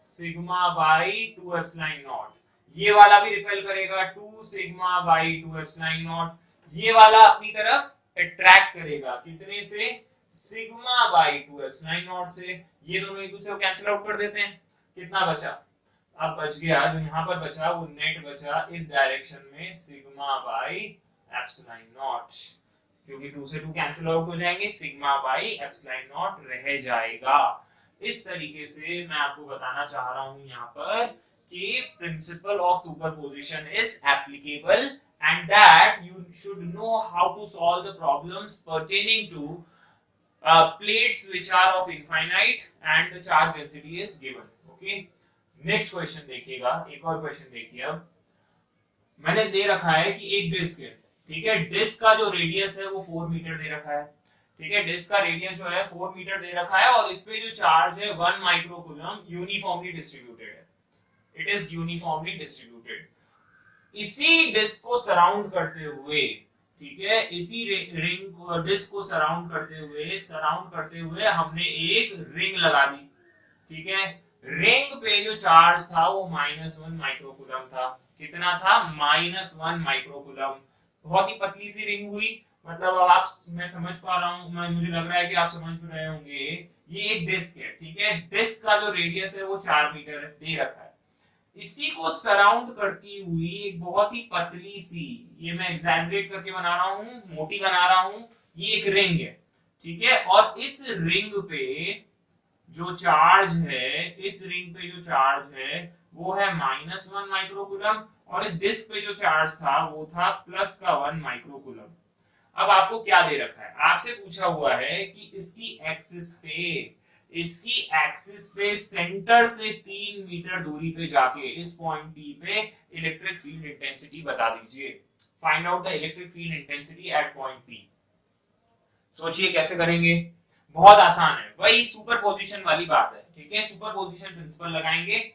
सिग्मा बाई 2 एप्सिलॉन नॉट। ये वाला भी रिपेल करेगा, 2 सिग्मा बाई 2 एप्सिलॉन नॉट। ये वाला अपनी तरफ अट्रैक्ट करेगा, कितने से? सिग्मा बाई 2 एप्सिलॉन नॉट से। ये दोनों एक दूसरे को कैंसिल आउट कर देते हैं, कितना बचा? अब बच गया, जो यहाँ पर बचा वो नेट बचा इस डायरेक्शन में, सिग्मा बाई एप्सिलॉन नॉट, क्योंकि 2 से 2 कैंसिल आउट हो जाएंगे, सिग्मा बाई एप्सिलॉन नॉट रह जाएगा। इस तरीके से मैं आपको बताना चाह रहा हूं यहाँ पर कि principle of superposition is applicable and that you should know how to solve the problems pertaining to plates which are of infinite and the charge density is given. Okay, next question देखिएगा, एक और question देखिए। अब मैंने दे रखा है कि एक डिस्क है, ठीक है, डिस्क का जो रेडियस है वो 4 मीटर दे रखा है, ठीक है, डिस्क का रेडियस जो है 4 मीटर दे रखा है और इस पे जो चार्ज है 1 माइक्रोकूलम यूनिफॉर्मली डिस्ट्रीब्यूटेड है, इट इज यूनिफॉर्मली डिस्ट्रीब्यूटेड। इसी डिस्क को सराउंड करते हुए, ठीक है, इसी रिंग को, डिस्क को सराउंड करते हुए हमने एक रिंग लगा दी, ठीक है। रिंग पे जो चार्ज था वो -1 माइक्रोकूलम था, कितना था? -1 माइक्रोकूलम। बहुत ही पतली सी रिंग हुई, मतलब अब आप, मैं समझ पा रहा हूं, मुझे लग रहा है कि आप समझ रहे होंगे। ये एक डिस्क है, ठीक है, डिस्क का जो रेडियस है वो 4 मीटर दे रखा है। इसी को सराउंड करती हुई एक बहुत ही पतली सी, ये मैं एग्जैजरेट करके बना रहा हूं, मोटी बना रहा हूं, ये एक रिंग है, ठीक है। और इस रिंग पे जो चार्ज है, इस रिंग पे जो चार्ज है वो है -1 माइक्रोकूलम और इस डिस्क पे जो चार्ज था वो था +1 माइक्रोकूलम। अब आपको क्या दे रखा है? आपसे पूछा हुआ है कि इसकी एक्सिस पे सेंटर से 3 मीटर दूरी पे जाके इस पॉइंट P पे इलेक्ट्रिक फील्ड इंटेंसिटी बता दीजिए। Find out the electric field intensity at point P। सोचिए कैसे करेंगे, बहुत आसान है, वही सुपरपोजिशन वाली बात है, ठीक है, सुपरपोजिशन प्रिंसिपल लगाएंगे।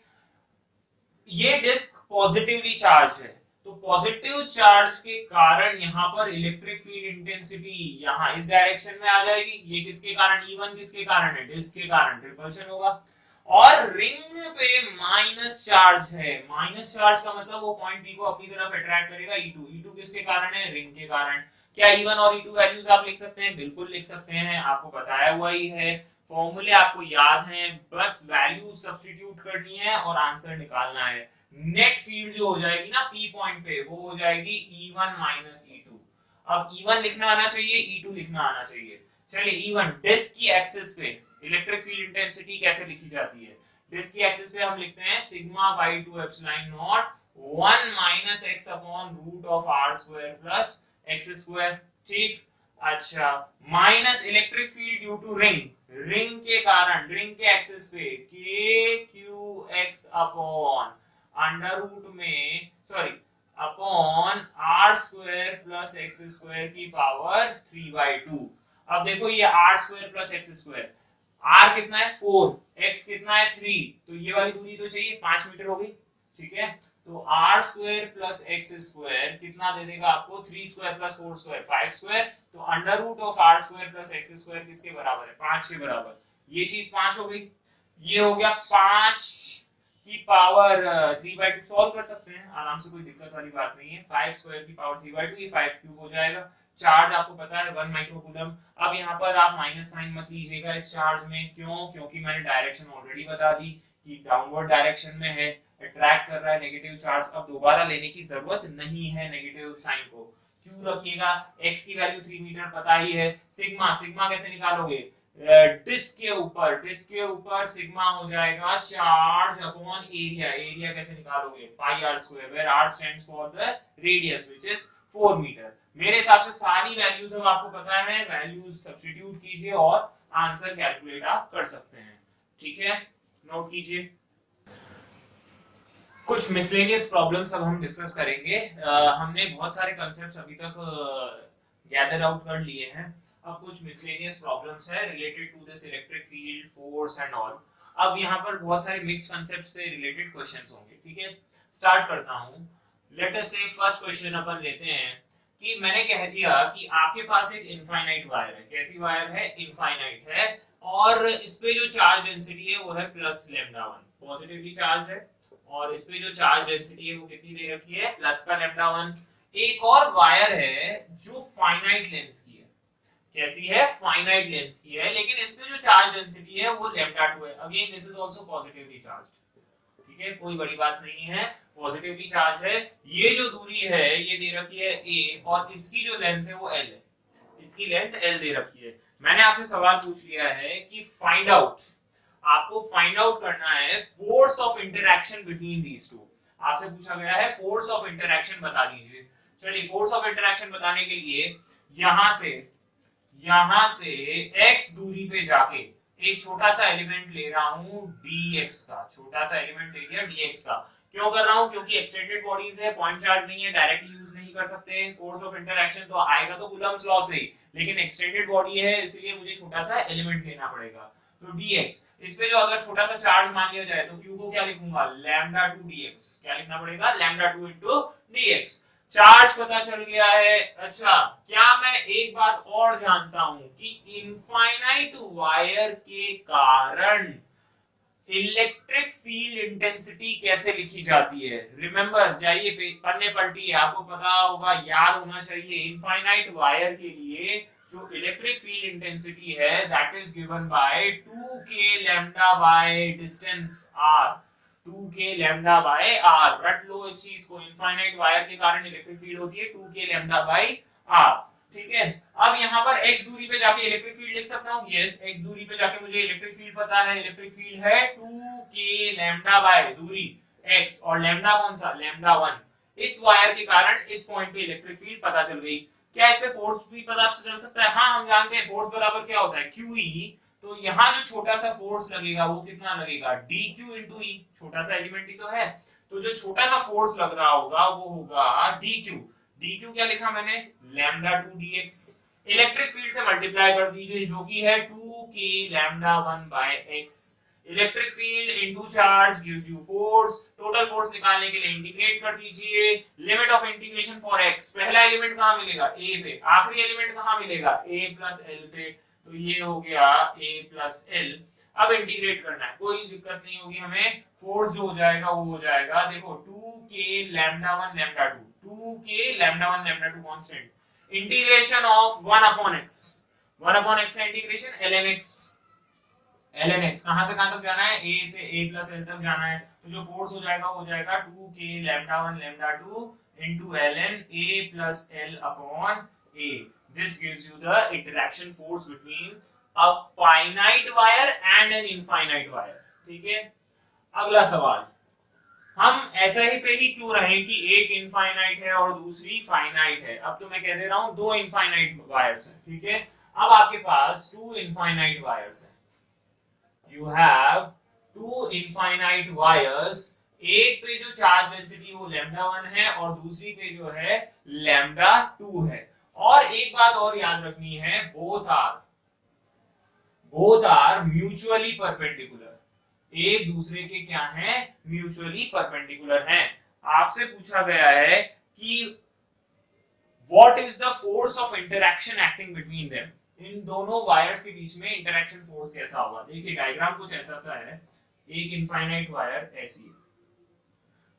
ये डिस्क पॉजिटिवली चार्ज है, तो पॉजिटिव चार्ज के कारण यहाँ पर इलेक्ट्रिक फील्ड इंटेंसिटी यहाँ इस डायरेक्शन में आ जाएगी। ये किसके कारण? E1 किसके कारण है? डिस्क के कारण, रिपल्शन होगा। और रिंग पे माइनस चार्ज है, माइनस चार्ज का मतलब वो पॉइंट P को अपनी तरफ अट्रैक्ट करेगा, E2 किसके कारण है? रिंग के कारण। क्या E1 और E2 वैल्यूज आप लिख सकते हैं? बिल्कुल लिख सकते हैं, आपको बताया हुआ ही है, फॉर्मूले आपको याद हैं, बस वैल्यू सब्स्टिट्यूट करनी है और आंसर निकालना है। नेट फील्ड जो हो जाएगी ना P पॉइंट पे वो हो जाएगी E1 E2। अब E1 लिखना आना चाहिए, E2 लिखना आना चाहिए। चलिए E1, डिस्क की एक्सिस पे इलेक्ट्रिक फील्ड इंटेंसिटी कैसे लिखी जाती है? डिस्क की एक्सिस पे हम लिखते हैं sigma by 2 epsilon naught 1 - x upon root of r square plus x square, ठीक। अच्छा, minus electric field due to ring, ring के कारण, रिंग के एक्सिस पे kqx अपॉन अंडर रूट में, sorry, upon r square plus x square की power 3/2। अब देखो ये r square plus x square, r कितना है 4, x कितना है 3, तो ये वाली दूरी तो चाहिए 5 मीटर हो गई, ठीक है। तो r square plus x square कितना दे देगा आपको? 3 स्क्वायर प्लस 4 स्क्वायर 5 स्क्वायर, तो under root of r square plus x square किसके बराबर है? 5 के बराबर। ये चीज 5 हो गई, ये हो गया 5 की पावर 3/2। सॉल्व कर सकते हैं आराम से, कोई दिक्कत वाली बात नहीं है। 5 स्क्वायर की पावर 3/2, ये 5 क्यूब हो जाएगा, चार्ज आपको पता है 1 माइक्रोकूलम। अब यहाँ पर आप माइनस साइन मत लीजिएगा इस चार्ज में, क्यों? क्योंकि मैंने डायरेक्शन ऑलरेडी बता दी कि डाउनवर्ड डायरेक्शन में है, अट्रैक्ट कर रहा है नेगेटिव चार्ज। अब दोबारा लेने की जरूरत नहीं है नेगेटिव साइन को, क्यों रखिएगा? x की वैल्यू 3 मीटर पता ही है। सिग्मा, सिग्मा कैसे निकालोगे? डिस्क के ऊपर सिग्मा हो जाएगा चार्ज अपॉन एरिया। एरिया कैसे निकालोगे? Pi R square, where R stands for the radius which is 4 meter. मेरे हिसाब से सारी वैल्यूज अब आपको पता है, वैल्यूज सब्स्टिट्यूट कीजिए और आंसर कैलकुलेट आप कर सकते हैं। ठीक है, नोट कीजिए। कुछ मिसलेनियस प्रॉब्लम्स अब हम डिस्कस करेंगे। हमने बहुत सारे कांसेप्ट्स अभी तक गैदर आउट कर लिए हैं। अब कुछ मिसलेनियस प्रॉब्लम्स है related to this electric field, force and all. अब यहाँ पर बहुत सारे मिक्स कांसेप्ट से रिलेटेड क्वेश्चंस होंगे। ठीक है, स्टार्ट करता हूँ। लेट अस से फर्स्ट क्वेश्चन अपन लेते हैं कि मैंने कह दिया कि आपके पास एक इनफाइनाइट वायर है। कैसी वायर है? इनफाइनाइट है, और इस पे जो चार्ज डेंसिटी है वो है प्लस लैम्डा 1, पॉजिटिवली चार्ज है। और इस पे जो चार्ज डेंसिटी है वो कितनी दे रखी है? प्लस का लैम्डा 1। एक और वायर है जो फाइनाइट लेंथ की है। कैसी है? फाइनाइट लेंथ की है, लेकिन इसमें जो चार्ज डेंसिटी है वो लैम्डा 2 है। Again this is also positively charged. ठीक है, कोई बड़ी बात नहीं है, पॉजिटिवली चार्ज है। ये जो दूरी है ये दे रखी है a, और इसकी जो लेंथ है वो l है। इसकी लेंथ l दे रखी है। मैंने आपसे सवाल पूछ लिया है कि फाइंड आउट, आपको फाइंड आउट करना है force of interaction between these two. आपसे पूछा गया है फोर्स ऑफ इंटरैक्शन बता दीजिए। चलिए, फोर्स ऑफ इंटरैक्शन बताने के लिए यहां से x दूरी पे जाके एक छोटा सा एलिमेंट ले रहा हूं dx का। छोटा सा एलिमेंट ले लिया dx का। क्यों कर रहा हूं? क्योंकि एक्सटेंडेड बॉडीज है, पॉइंट चार्ज नहीं है, डायरेक्टली यूज नहीं कर सकते। फोर्स ऑफ इंटरैक्शन तो आएगा तो कूलम्ब्स लॉ से ही, लेकिन एक्सटेंडेड बॉडी है इसलिए मुझे छोटा सा एलिमेंट लेना पड़ेगा। तो dx, इस पे जो अगर छोटा सा चार्ज मान लिया जाए तो q को क्या लिखूंगा? Lambda 2 dx। क्या लिखना पड़ेगा? Lambda 2 into dx। चार्ज पता चल गया है। अच्छा, क्या मैं एक बात और जानता हूं कि इनफाइनाइट वायर के कारण इलेक्ट्रिक फील्ड इंटेंसिटी कैसे लिखी जाती है? रिमेंबर, जाइए पन्ने पलटिए, आपको पता होगा, याद होना चाहिए। इनफाइनाइट वायर के लिए जो इलेक्ट्रिक फील्ड इंटेंसिटी है that is given bye 2k lambda by distance r। 2k lambda bye r, रट लो इस चीज को। इनफाइनाइट वायर के कारण इलेक्ट्रिक फील्ड होती है 2k लैम्डा बाय r। ठीक है, अब यहाँ पर x दूरी पे जाके इलेक्ट्रिक फील्ड लिख सकता हूँ। यस, x दूरी पे जाके मुझे इलेक्ट्रिक फील्ड पता है। इलेक्ट्रिक फील्ड है 2k लैम्डा बाय दूरी x, और लैम्डा कौन सा? लैम्डा 1। इस वायर के कारण इस पॉइंट पे इलेक्ट्रिक फील्ड पता चल गई। क्या इस पे फोर्स भी पता चल सकता है? हाँ, हम जानते हैं फोर्स बराबर क्या होता है? QE। तो यहाँ जो छोटा सा फोर्स लगेगा वो कितना लगेगा? dq into e। छोटा सा एलिमेंट ही तो है, तो जो छोटा सा फोर्स लग रहा होगा वो होगा dq। dq क्या लिखा मैंने? Lambda 2 dx। इलेक्ट्रिक फील्ड से मल्टीप्लाई कर दीजिए जो कि है 2k lambda 1 by x। Electric field into charge gives you force. Total force निकालने के लिए इंटीग्रेट कर दीजिए। Limit of integration for x, पहला एलिमेंट कहां मिलेगा? a पे। आखिरी एलिमेंट कहां मिलेगा? a प्लस l पे। तो ये हो गया a प्लस l। अब इंटीग्रेट करना है, कोई दिक्कत नहीं होगी हमें। फोर्स जो हो जाएगा वो हो जाएगा, देखो 2k lambda 1 lambda 2, 2k lambda 1 lambda 2 constant. Integration of 1 upon x, 1 upon x का integration ln x। ln x कहां से कहां तक जाना है? a से a प्लस l तक जाना है। तो जो फोर्स हो जाएगा वो हो जाएगा 2k lambda 1 lambda 2 into ln a plus l upon a। This gives you the interaction force between a finite wire and an infinite wire। ठीक है, अगला सवाल। हम ऐसा ही पे ही क्यों रहे कि एक इनफाइनाइट है और दूसरी फाइनाइट है? अब तो मैं कह दे रहा हूं दो इनफाइनाइट वायर्स हैं। ठीक है, अब आपके पास टू इनफाइनाइट वायर्स हैं। You have two infinite wires. एक पे जो चार्ज डेंसिटी वो लैम्डा 1 है और दूसरी पे जो है लैम्डा 2 है। और एक बात और याद रखनी है, बोथ आर म्यूचुअली परपेंडिकुलर। एक दूसरे के क्या हैं? म्यूचुअली परपेंडिकुलर हैं। आपसे पूछा गया है कि what is the force of interaction acting between them. इन दोनों वायर्स के बीच में इंटरैक्शन फोर्स कैसा होगा? देखिए, डायग्राम कुछ ऐसा सा है। एक इनफाइनाइट वायर ऐसी है,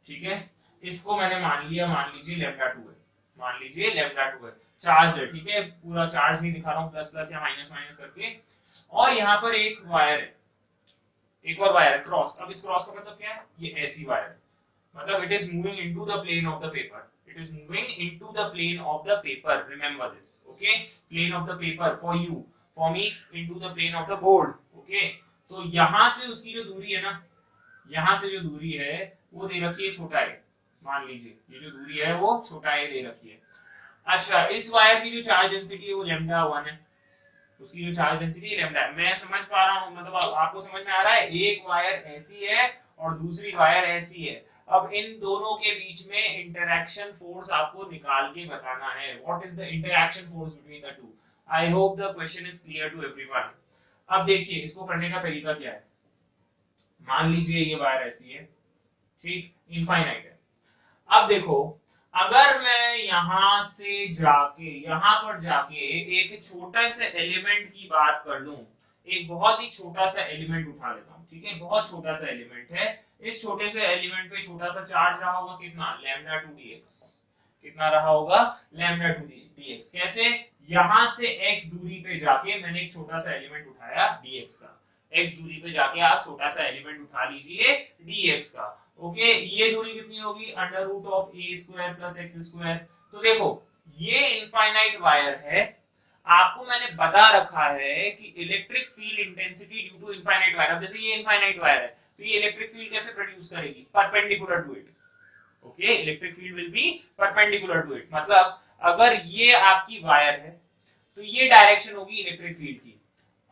ठीक है, इसको मैंने मान लीजिए लैम्डा 2 है। मान लीजिए λ2 है, चार्ज है, ठीक है, पूरा चार्ज नहीं दिखा रहा हूँ, प्लस प्लस या माइनस माइनस करके, और यहाँ पर एक वायर है, एक और वायर है क्रॉस। अब इस क्रॉस का मतलब क्या है, ये ऐसी वायर है, मतलब it is moving into the plane of the paper, it is moving into the plane of the paper, remember this, okay, plane of the paper for you, for me into the plane of the board, okay। तो यहां से उसकी जो दूरी है ना, यहां से जो दूरी है वो दे रखी है छोटा है, मान लीजिए ये जो दूरी है वो छोटा है दे रखी है। अच्छा, इस वायर की जो चार्ज डेंसिटी है वो λ1 है, उसकी जो चार्ज डेंसिटी लैम्डा है। मैं समझ पा रहा हूं, मतलब आपको समझ में आ रहा है, एक वायर ऐसी है और दूसरी वायर ऐसी है। अब इन दोनों के बीच में इंटरेक्शन फोर्स आपको निकाल के बताना है, what is the interaction force between the two. I hope the question is clear to everyone. अब देखिए इसको करने का तरीका क्या है, मान लीजिए ये वायर ऐसी है, ठीक, इनफाइनाइट है। अब देखो, अगर मैं यहां से जाके यहां पर जाके एक छोटा सा एलिमेंट की बात कर लूं, एक बहुत ही छोटा सा एलिमेंट उठा लेता हूं, ठीक है, बहुत छोटा सा एलिमेंट है, इस छोटे से एलिमेंट पे छोटा सा चार्ज रहा होगा, कितना, λ2 dx, कितना रहा होगा, λ2 dx। कैसे, यहां से x दूरी पे जाके मैंने एक छोटा सा एलिमेंट उठाया dx का, x दूरी पे जाके आप छोटा सा एलिमेंट उठा लीजिए dx का, ओके। ये दूरी कितनी होगी, under root of a square plus x square. तो देखो ये इनफाइनाइट वायर है, आपको मैंने बता रखा है कि electric field intensity due to infinite wire. अब जैसे ये इनफाइनाइट वायर है तो ये इलेक्ट्रिक फील्ड कैसे प्रोड्यूस करेगी, perpendicular to it, okay, electric field will be perpendicular to it. मतलब अगर ये आपकी वायर है तो ये डायरेक्शन होगी इलेक्ट्रिक फील्ड की,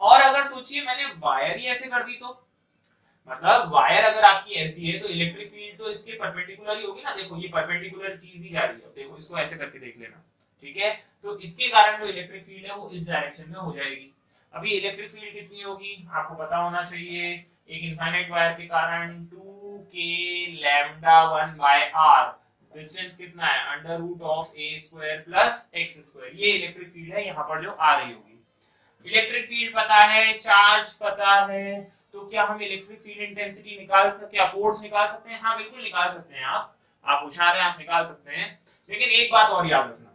और अगर सोचिए मैंने वायर ही ऐसे कर दी तो, मतलब वायर अगर आपकी ऐसी है तो इलेक्ट्रिक फील्ड तो इसके परपेंडिकुलर ही होगी ना, देखो ये परपेंडिकुलर चीज ही जा रही है, देखो इसको ऐसे करके देख लेना, ठीक है, तो इसके कारण जो इलेक्ट्रिक फील्ड है वो इस डायरेक्शन में हो जाएगी। अभी इलेक्ट्रिक फील्ड कितनी होगी आपको पता होना चाहिए, एक इनफाइनाइट वायर के कारण 2k λ1/r, डिस्टेंस कितना है, under root of a square plus x square, ये इलेक्ट्रिक फील्ड है यहाँ पर जो आ रही होगी। इलेक्ट्रिक फील्ड पता है, चार्ज पता है, तो क्या हम इलेक्ट्रिक फील्ड इंटेंसिटी निकाल सकते हैं, फोर्स निकाल सकते हैं, हाँ बिल्कुल निकाल सकते हैं। आप होशियार हैं, आप निकाल सकते हैं, लेकिन एक बात और याद रखना,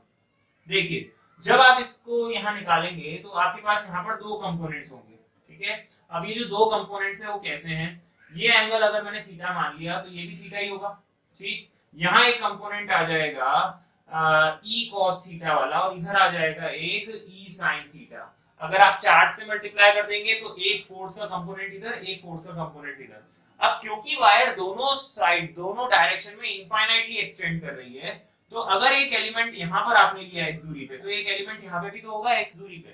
देखिए जब आप इसको यहाँ निकालेंगे तो आपके पास यहाँ पर दो कंपोनेंट्स होंगे, ठीक है। अब ये जो दो कंपोनेंट्स है वो कैसे हैं, ये एंगल अगर मैंने थीटा मान लिया तो ये भी थीटा ही होगा, ठीक। यहाँ एक कंपोनेंट आ जाएगा ई कॉस थीटा वाला, और इधर आ जाएगा एक ई साइन थीटा। अगर आप चार्ज से मल्टीप्लाई कर देंगे तो एक फोर्स का कंपोनेंट इधर, एक फोर्स का कंपोनेंट इधर। अब क्योंकि वायर दोनों साइड, दोनों डायरेक्शन में इनफाइनाइटली एक्सटेंड कर रही है, तो अगर एक एलिमेंट यहाँ पर आपने लिया x दूरी पे, तो एक एलिमेंट यहाँ पे भी तो होगा x दूरी पे,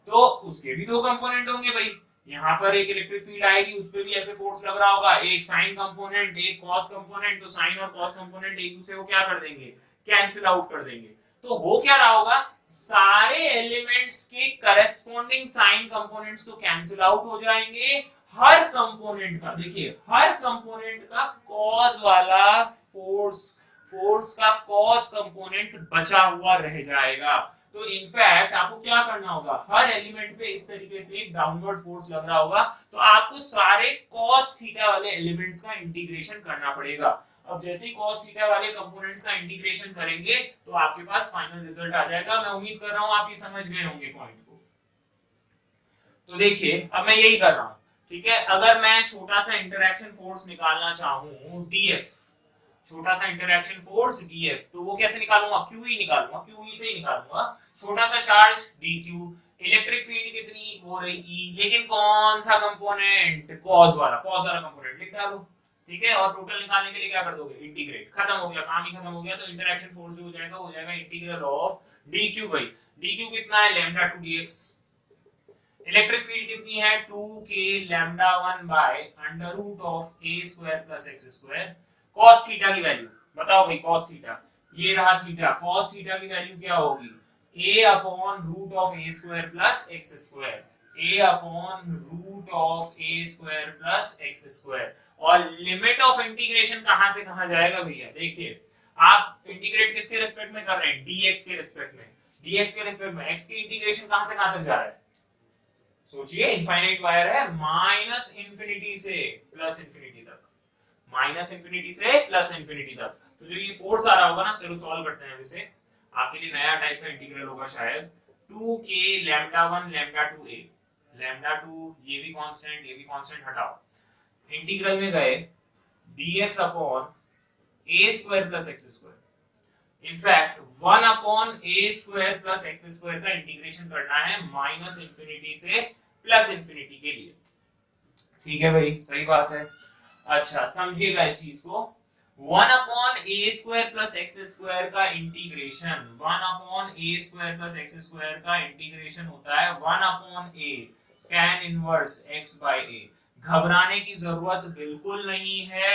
तो उसके भी दो कंपोनेंट होंगे भाई। यहाँ पर एक इलेक्ट्रिक फील्ड आएगी, उस पे भी ऐसे फोर्स लग रहा होगा, एक साइन कंपोनेंट, एक कॉस कंपोनेंट, तो साइन और कॉस कंपोनेंट एक दूसरे को क्या कर देंगे, कैंसिल आउट कर देंगे। तो हो क्या रहा होगा, सारे एलिमेंट्स के करस्पॉन्डिंग साइन कंपोनेंट्स तो कैंसिल आउट हो जाएंगे, हर कंपोनेंट का, देखिए हर कंपोनेंट का कॉस वाला फोर्स का कॉस कंपोनेंट बचा हुआ रह जाएगा। तो इनफैक्ट आपको क्या करना होगा, हर एलिमेंट पे इस तरीके से एक डाउनवर्ड फोर्स लग रहा होगा, तो आपको सारे कॉस थीटा वाले एलिमेंट्स का इंटीग्रेशन करना पड़ेगा। अब जैसे ही cos थीटा वाले कंपोनेंट्स का इंटीग्रेशन करेंगे तो आपके पास फाइनल रिजल्ट आ जाएगा। मैं उम्मीद कर रहा हूं आप ये समझ गए होंगे पॉइंट को। तो देखिए अब मैं यही कर रहा हूं, ठीक है। अगर मैं छोटा सा इंटरेक्शन फोर्स निकालना चाहूं df, छोटा सा इंटरेक्शन फोर्स df, तो वो कैसे निकालूंगा, QE निकालूंगा, QE से ही निकालूंगा। छोटा सा चार्ज dq, इलेक्ट्रिक फील्ड कितनी हो रही E, लेकिन कौन सा कंपोनेंट, cos वाला कंपोनेंट लिख डालो, ठीक है। और टोटल निकालने के लिए क्या कर दोगे, इंटीग्रेट, खत्म हो गया, काम ही खत्म हो गया। तो इंटरेक्शन फोर्स हो जाएगा इंटीग्रल ऑफ dq भाई, dq कितना है, λ2 dx। इलेक्ट्रिक फील्ड कितनी है, 2k λ1/√a² + x square. cos theta की वैल्यू बताओ भाई, cos थीटा, ये रहा थीटा, cos थीटा की वैल्यू क्या होगी, a/√a² + x square, a/√a² + x square. और लिमिट ऑफ इंटीग्रेशन कहां से कहां जाएगा भैया, देखिए आप इंटीग्रेट किसके रिस्पेक्ट में कर रहे हैं, dx के रिस्पेक्ट में, dx के रिस्पेक्ट में x की इंटीग्रेशन कहां से कहां तक जा रहा है, सोचिए इनफाइनाइट वायर है, माइनस इंफिनिटी से प्लस इंफिनिटी तक, माइनस इंफिनिटी से प्लस इंफिनिटी तक। तो जो ये फोर्स आ रहा होगा ना, चलो सॉल्व करते हैं इसे। आपके लिए नया टाइप का इंटीग्रल होगा शायद, 2k lambda 1 lambda 2 a, lambda 2 ये भी कांस्टेंट हटाओ, इंटीग्रल में गए dx upon a square plus x square, in fact 1 upon a square plus x square का इंटीग्रेशन करना है माइनस इंफिनिटी से प्लस इंफिनिटी के लिए। ठीक है भाई, सही बात है। अच्छा समझिएगा इस चीज को, 1 upon a square plus x square का integration, 1 upon a square plus x square का इंटीग्रेशन होता है 1 upon a tan inverse x by a। घबराने की जरूरत बिल्कुल नहीं है,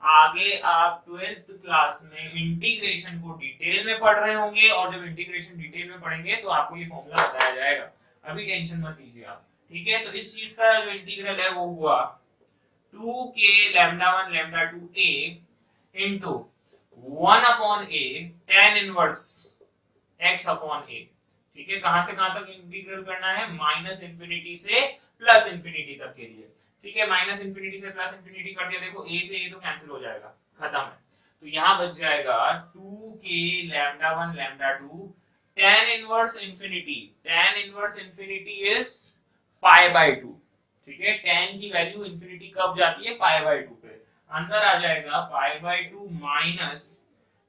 आगे आप 12th क्लास में इंटीग्रेशन को डिटेल में पढ़ रहे होंगे और जब इंटीग्रेशन डिटेल में पढ़ेंगे तो आपको ये फॉर्मूला बताया जाएगा, अभी टेंशन मत लीजिए आप। ठीक है, तो इस चीज का जो इंटीग्रल है वो हुआ 2k lambda 1 lambda 2 a into 1 upon a tan inverse x upon a। ठीक है, कहां से कहां तक इंटीग्रल करना है, माइनस इंफिनिटी से प्लस इंफिनिटी तक के लिए। ठीक है, माइनस इंफिनिटी से प्लस इंफिनिटी कर दिया, देखो a से a तो कैंसिल हो जाएगा, खत्म है, तो यहां बच जाएगा 2k lambda 1 lambda 2 tan inverse infinity, tan inverse infinity is pi by 2। ठीक है, tan की वैल्यू इंफिनिटी कब जाती है, पाई बाय 2 पे, अंदर आ जाएगा पाई by 2 minus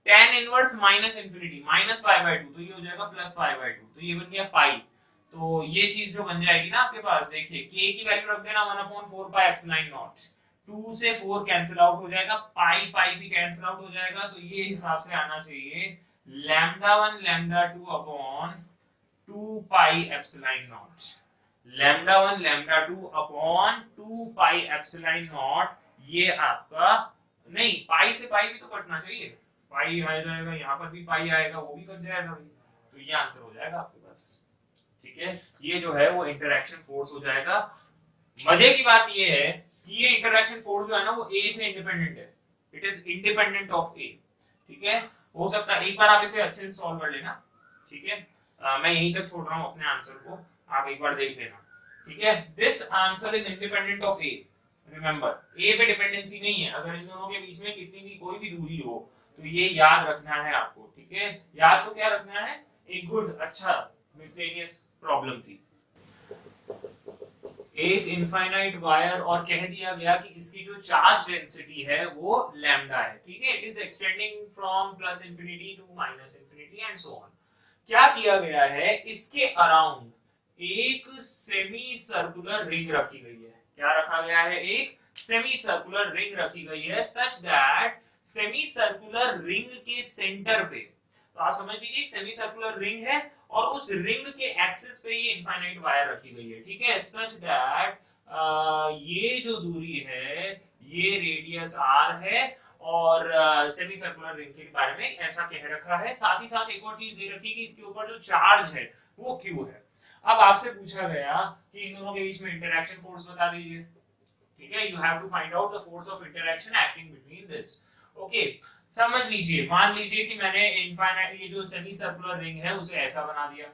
tan inverse minus infinity minus pi by 2, तो ये हो जाएगा प्लस पाई बाय 2, तो ये बन गया पाई। तो ये चीज जो बन जाएगी ना आपके पास, देखिए k की वैल्यू रख देना 1/4 पाई एप्सिलॉन नॉट, 2 से 4 कैंसिल आउट हो जाएगा, पाई पाई भी कैंसिल आउट हो जाएगा, तो ये हिसाब से आना चाहिए lambda 1 lambda 2 upon 2 pi epsilon not, lambda 1 lambda 2 upon 2 pi epsilon not. ये आपका नहीं, पाई से पाई भी तो कटना चाहिए, पाई आ जाएगा, यहाँ पर भी पाई आएगा, वो भी कट जाएगा, तो ये आंसर हो जाएगा आपके पास। ठीक है, ये जो है वो इंटरेक्शन फोर्स हो जाएगा। मजे की बात ये है कि ये इंटरेक्शन फोर्स जो है ना वो a से इंडिपेंडेंट है, it is independent of a। ठीक है, हो सकता है एक बार आप इसे अच्छे से सॉल्व कर लेना। ठीक है, मैं यहीं तक छोड़ रहा हूँ अपने आंसर को, आप एक बार देख लेना। ठीक है, this answer is independent of a, remember a पे डिपेंडेंसी नहीं है, अगर इन दोनों के बीच में कितनी भी कोई भी दूरी हो तो ये याद रखना है आपको। ठीक है, याद तो क्या रखना है, एक गुड अच्छा मिसलेनियस प्रॉब्लम थी। एक इनफाइनाइट वायर और कह दिया गया कि इसकी जो चार्ज डेंसिटी है वो लैम्डा है। ठीक है, it is extending from plus infinity to minus infinity and so on. क्या किया गया है, इसके अराउंड एक सेमी सर्कुलर रिंग रखी गई है। क्या रखा गया है, एक सेमी सर्कुलर रिंग रखी गई है, such that semi circular ring के सेंटर पे, तो आप समझ लीजिए एक सेमी सर्कुलर रिंग है और उस रिंग के एक्सिस पे ये इनफाइनाइट वायर रखी गई है। ठीक है, सच दैट ये जो दूरी है ये रेडियस r है और सेमी सर्कुलर रिंग के बारे में ऐसा कह रखा है। साथ ही साथ एक और चीज दे रखी है कि इसके ऊपर जो चार्ज है वो q है। अब आपसे पूछा गया कि इन दोनों के बीच में इंटरेक्शन फोर्स बता दीजिए। ठीक है, you have to find out the force of interaction acting between this. Okay, समझ लीजिए, मान लीजिए कि मैंने इनफाइनाइट ये जो सेमी सर्कुलर रिंग है उसे ऐसा बना दिया।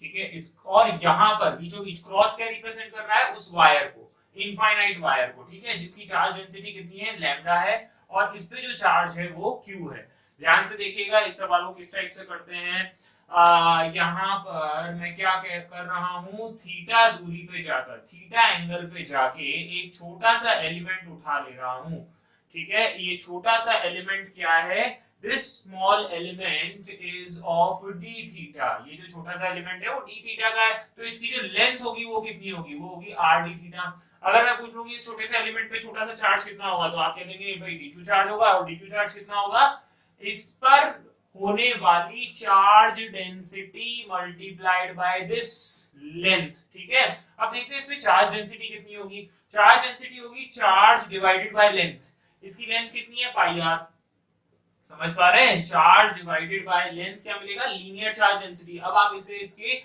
ठीक है, इस और यहां पर बीचों बीच क्रॉस क्या रिप्रेजेंट कर रहा है, उस वायर को, इनफाइनाइट वायर को। ठीक है, जिसकी चार्ज डेंसिटी कितनी है, लैम्डा है, और इस पे जो चार्ज है वो q है। ध्यान से देखिएगा, इस सवालों को किस टाइप से करते हैं। यहाँ पर मैं क्या कर रहा हूँ, थीटा दूरी पे जाकर, थीटा एंगल पे जाके एक छोटा सा एलिमेंट उठा ले रहा हूँ। ठीक है, ये छोटा सा एलिमेंट क्या है, this small element is of d theta. ये जो छोटा सा एलिमेंट है वो d थीटा का है, तो इसकी जो लेंथ होगी वो कितनी होगी, वो होगी r d थीटा। अगर मैं पूछ लूंगी इस छोटे से एलिमेंट पे छोटा सा चार्ज कितना होगा, तो आप कह देंगे भाई dq चार्ज होगा, और dq चार्ज कितना होगा, इस पर होने वाली charge density multiplied by this length. ठीक है, अब देखते हैं इसमें चार्ज डेंसिटी कितनी होगी, चार्ज डेंसिटी होगी चार्ज डिवाइडेड बाय लेंथ। इसकी लेंथ कितनी है, पाई r। समझ पा रहे हैं, चार्ज डिवाइडेड बाय लेंथ क्या मिलेगा, लीनियर चार्ज डेंसिटी। अब आप इसे इसके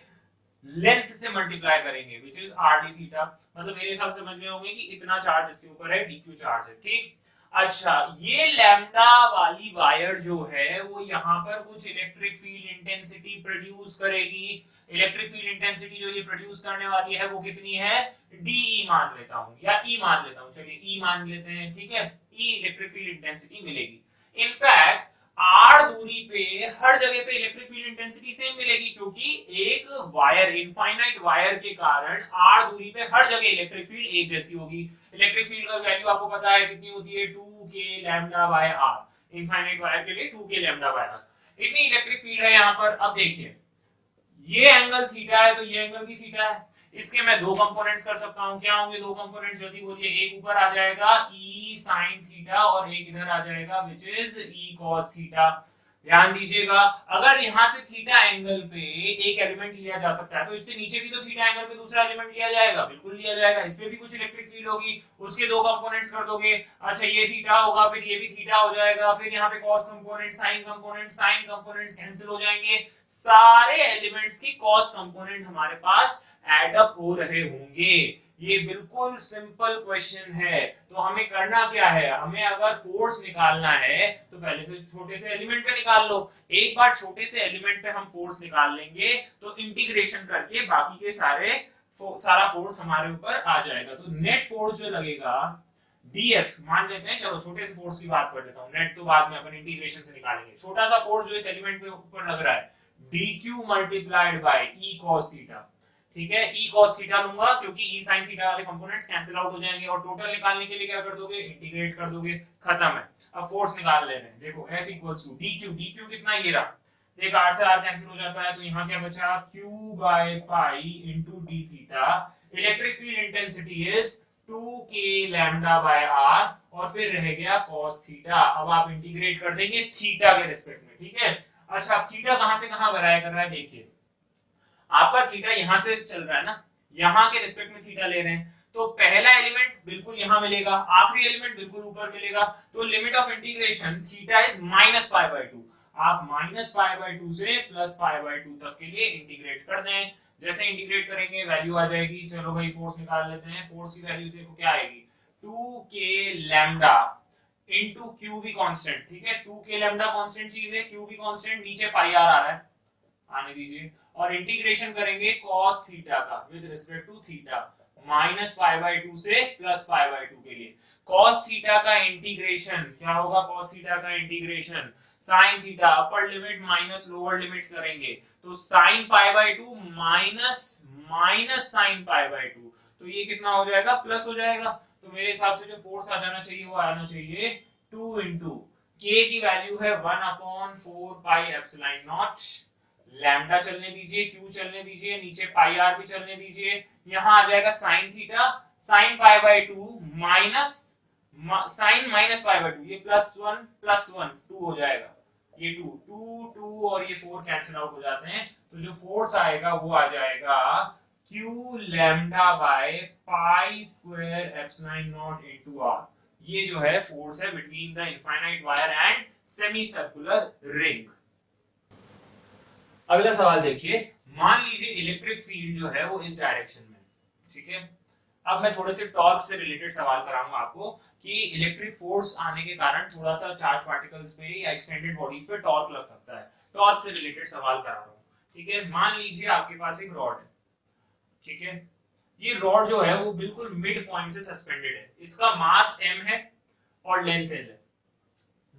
लेंथ से मल्टीप्लाई करेंगे which is r d theta, मतलब मेरे हिसाब से समझ गए होंगे कि इतना चार्ज इसके ऊपर है, dq चार्ज है। ठीक, अच्छा, ये लैम्डा वाली वायर जो है वो यहाँ पर कुछ इलेक्ट्रिक फील्ड इंटेंसिटी प्रोड्यूस करेगी। इलेक्ट्रिक फील्ड इंटेंसिटी जो ये प्रोड्यूस करने वाली है वो कितनी है, de मान लेता हूँ या e मान लेता हूँ, चलिए e मान लेते हैं। ठीक है, e इलेक्ट्रिक फील्ड इंटेंसिटी मिलेगी। इनफैक्ट आर दूरी पे हर जगह पे इलेक्ट्रिक फील्ड इंटेंसिटी सेम मिलेगी, क्योंकि एक वायर, इनफाइनाइट वायर के कारण आर दूरी पे हर जगह इलेक्ट्रिक फील्ड एक जैसी होगी। इलेक्ट्रिक फील्ड का वैल्यू आपको पता है कितनी होती है, 2k lambda by r. Infinite wire के लिए 2k लैम्डा बाय आर इतनी इलेक्ट्रिक फील्ड है यहाँ पर। अब देखिए ये एंगल थीटा है तो ये एंगल भी थीटा है। इसके मैं दो कंपोनेंट्स कर सकता हूँ। क्या होंगे दो कंपोनेंट्स? जल्दी बोलिए। एक ऊपर आ जाएगा e sin थीटा और एक इधर आ जाएगा which is e cos theta. ध्यान दीजिएगा, अगर यहां से थीटा एंगल पे एक एलिमेंट लिया जा सकता है तो इससे नीचे भी तो थीटा एंगल पे दूसरा एलिमेंट लिया जाएगा, बिल्कुल लिया जाएगा। इस पे भी कुछ इलेक्ट्रिक फील्ड होगी, उसके दो कंपोनेंट्स कर दोगे। अच्छा ये थीटा होगा, फिर ये भी थीटा हो जाएगा, फिर यहाँ पे cos component, sin components cancel हो जाएंगे। सारे एलिमेंट्स की cos कंपोनेंट हमारे पास एड अप हो रहे होंगे। ये बिल्कुल सिंपल क्वेश्चन है। तो हमें करना क्या है, हमें अगर फोर्स निकालना है तो पहले से छोटे से एलिमेंट पे निकाल लो। एक बार छोटे से एलिमेंट पे हम फोर्स निकाल लेंगे तो इंटीग्रेशन करके बाकी के सारा फोर्स हमारे ऊपर आ जाएगा। तो नेट फोर्स जो लगेगा df मान लेते हैं, चलो छोटे से फोर्स की बात कर लेता हूं, नेट तो बाद में अपन इंटीग्रेशन से निकालेंगे। छोटा सा फोर्स जो इस एलिमेंट पे ऊपर लग रहा है dq multiplied by e cos theta. ठीक है, e cos थीटा लूंगा क्योंकि e sin थीटा वाले कंपोनेंट्स कैंसिल आउट हो जाएंगे और टोटल निकालने के लिए क्या कर दोगे, इंटीग्रेट कर दोगे, खत्म है। अब फोर्स निकाल ले रहे हैं। देखो F इक्वल्स टू dq कितना ये रहा, देख r से r कैंसिल हो जाता है तो यहाँ क्या बचा, q by pi into d theta. Electric field intensity is 2k lambda bye r और फिर रह गया cos थीटा। अब आप इंटीग्रेट कर देंगे थीटा के रिस्पेक्ट में। ठीक है, अच्छा थीटा कहां से कहां वराय कर रहा है, देखिए आपका थीटा यहां से चल रहा है ना, यहां के रिस्पेक्ट में थीटा ले रहे हैं तो पहला एलिमेंट बिल्कुल यहां मिलेगा, आखिरी एलिमेंट बिल्कुल ऊपर मिलेगा। तो limit of integration theta is -π/2। आप -π/2 से +π/2 तक के लिए इंटीग्रेट कर दें। जैसे इंटीग्रेट करेंगे वैल्यू आ जाएगी। चलो भाई फोर्स निकाल लेते हैं। फोर्स की वैल्यू देखो क्या आएगी, 2k लैम्डा इनटू q भी कांस्टेंट। ठीक है, 2k लैम्डा कांस्टेंट चीज है, q भी कांस्टेंट, नीचे पाई r आ रहा है, आने दीजिए। और इंटीग्रेशन करेंगे cos थीटा का विद रिस्पेक्ट टू थीटा, -π/2 से +π/2 के लिए। cos थीटा का इंटीग्रेशन क्या होगा, cos थीटा का इंटीग्रेशन sin थीटा अपर लिमिट माइनस लोअर लिमिट करेंगे तो sin π/2 माइनस sin π/2, तो ये कितना हो जाएगा, प्लस हो जाएगा। तो मेरे हिसाब से जो फोर्स आ जाना चाहिए वो आना चाहिए 2 इंटू k की वैल्यू है 1/4πε0, लैम्डा चलने दीजिए, q चलने दीजिए, नीचे पाई आर भी चलने दीजिए। यहां आ जाएगा sin theta, sin π/2 minus sin -π/2, ये +1 2 हो जाएगा, ये 2 और ये 4 कैंसिल आउट हो जाते हैं। तो जो फोर्स आएगा वो आ जाएगा q lambda by pi square epsilon not into r। ये जो है फोर्स है between the infinite wire and semi circular ring. अगला सवाल देखिए, मान लीजिए इलेक्ट्रिक फील्ड जो है वो इस डायरेक्शन में। ठीक है, अब मैं थोड़े से टॉर्क से रिलेटेड सवाल कराऊंगा आपको कि इलेक्ट्रिक फोर्स आने के कारण थोड़ा सा चार्ज पार्टिकल्स पे या एक्सटेंडेड बॉडीज पे टॉर्क लग सकता है। टॉर्क से रिलेटेड सवाल करा रहा हूं। ठीक है, मान लीजिए आपके पास एक रॉड है। ठीक है, ये रॉड जो है वो बिल्कुल मिड पॉइंट से सस्पेंडेड है। इसका मास m है और लेंथ l है,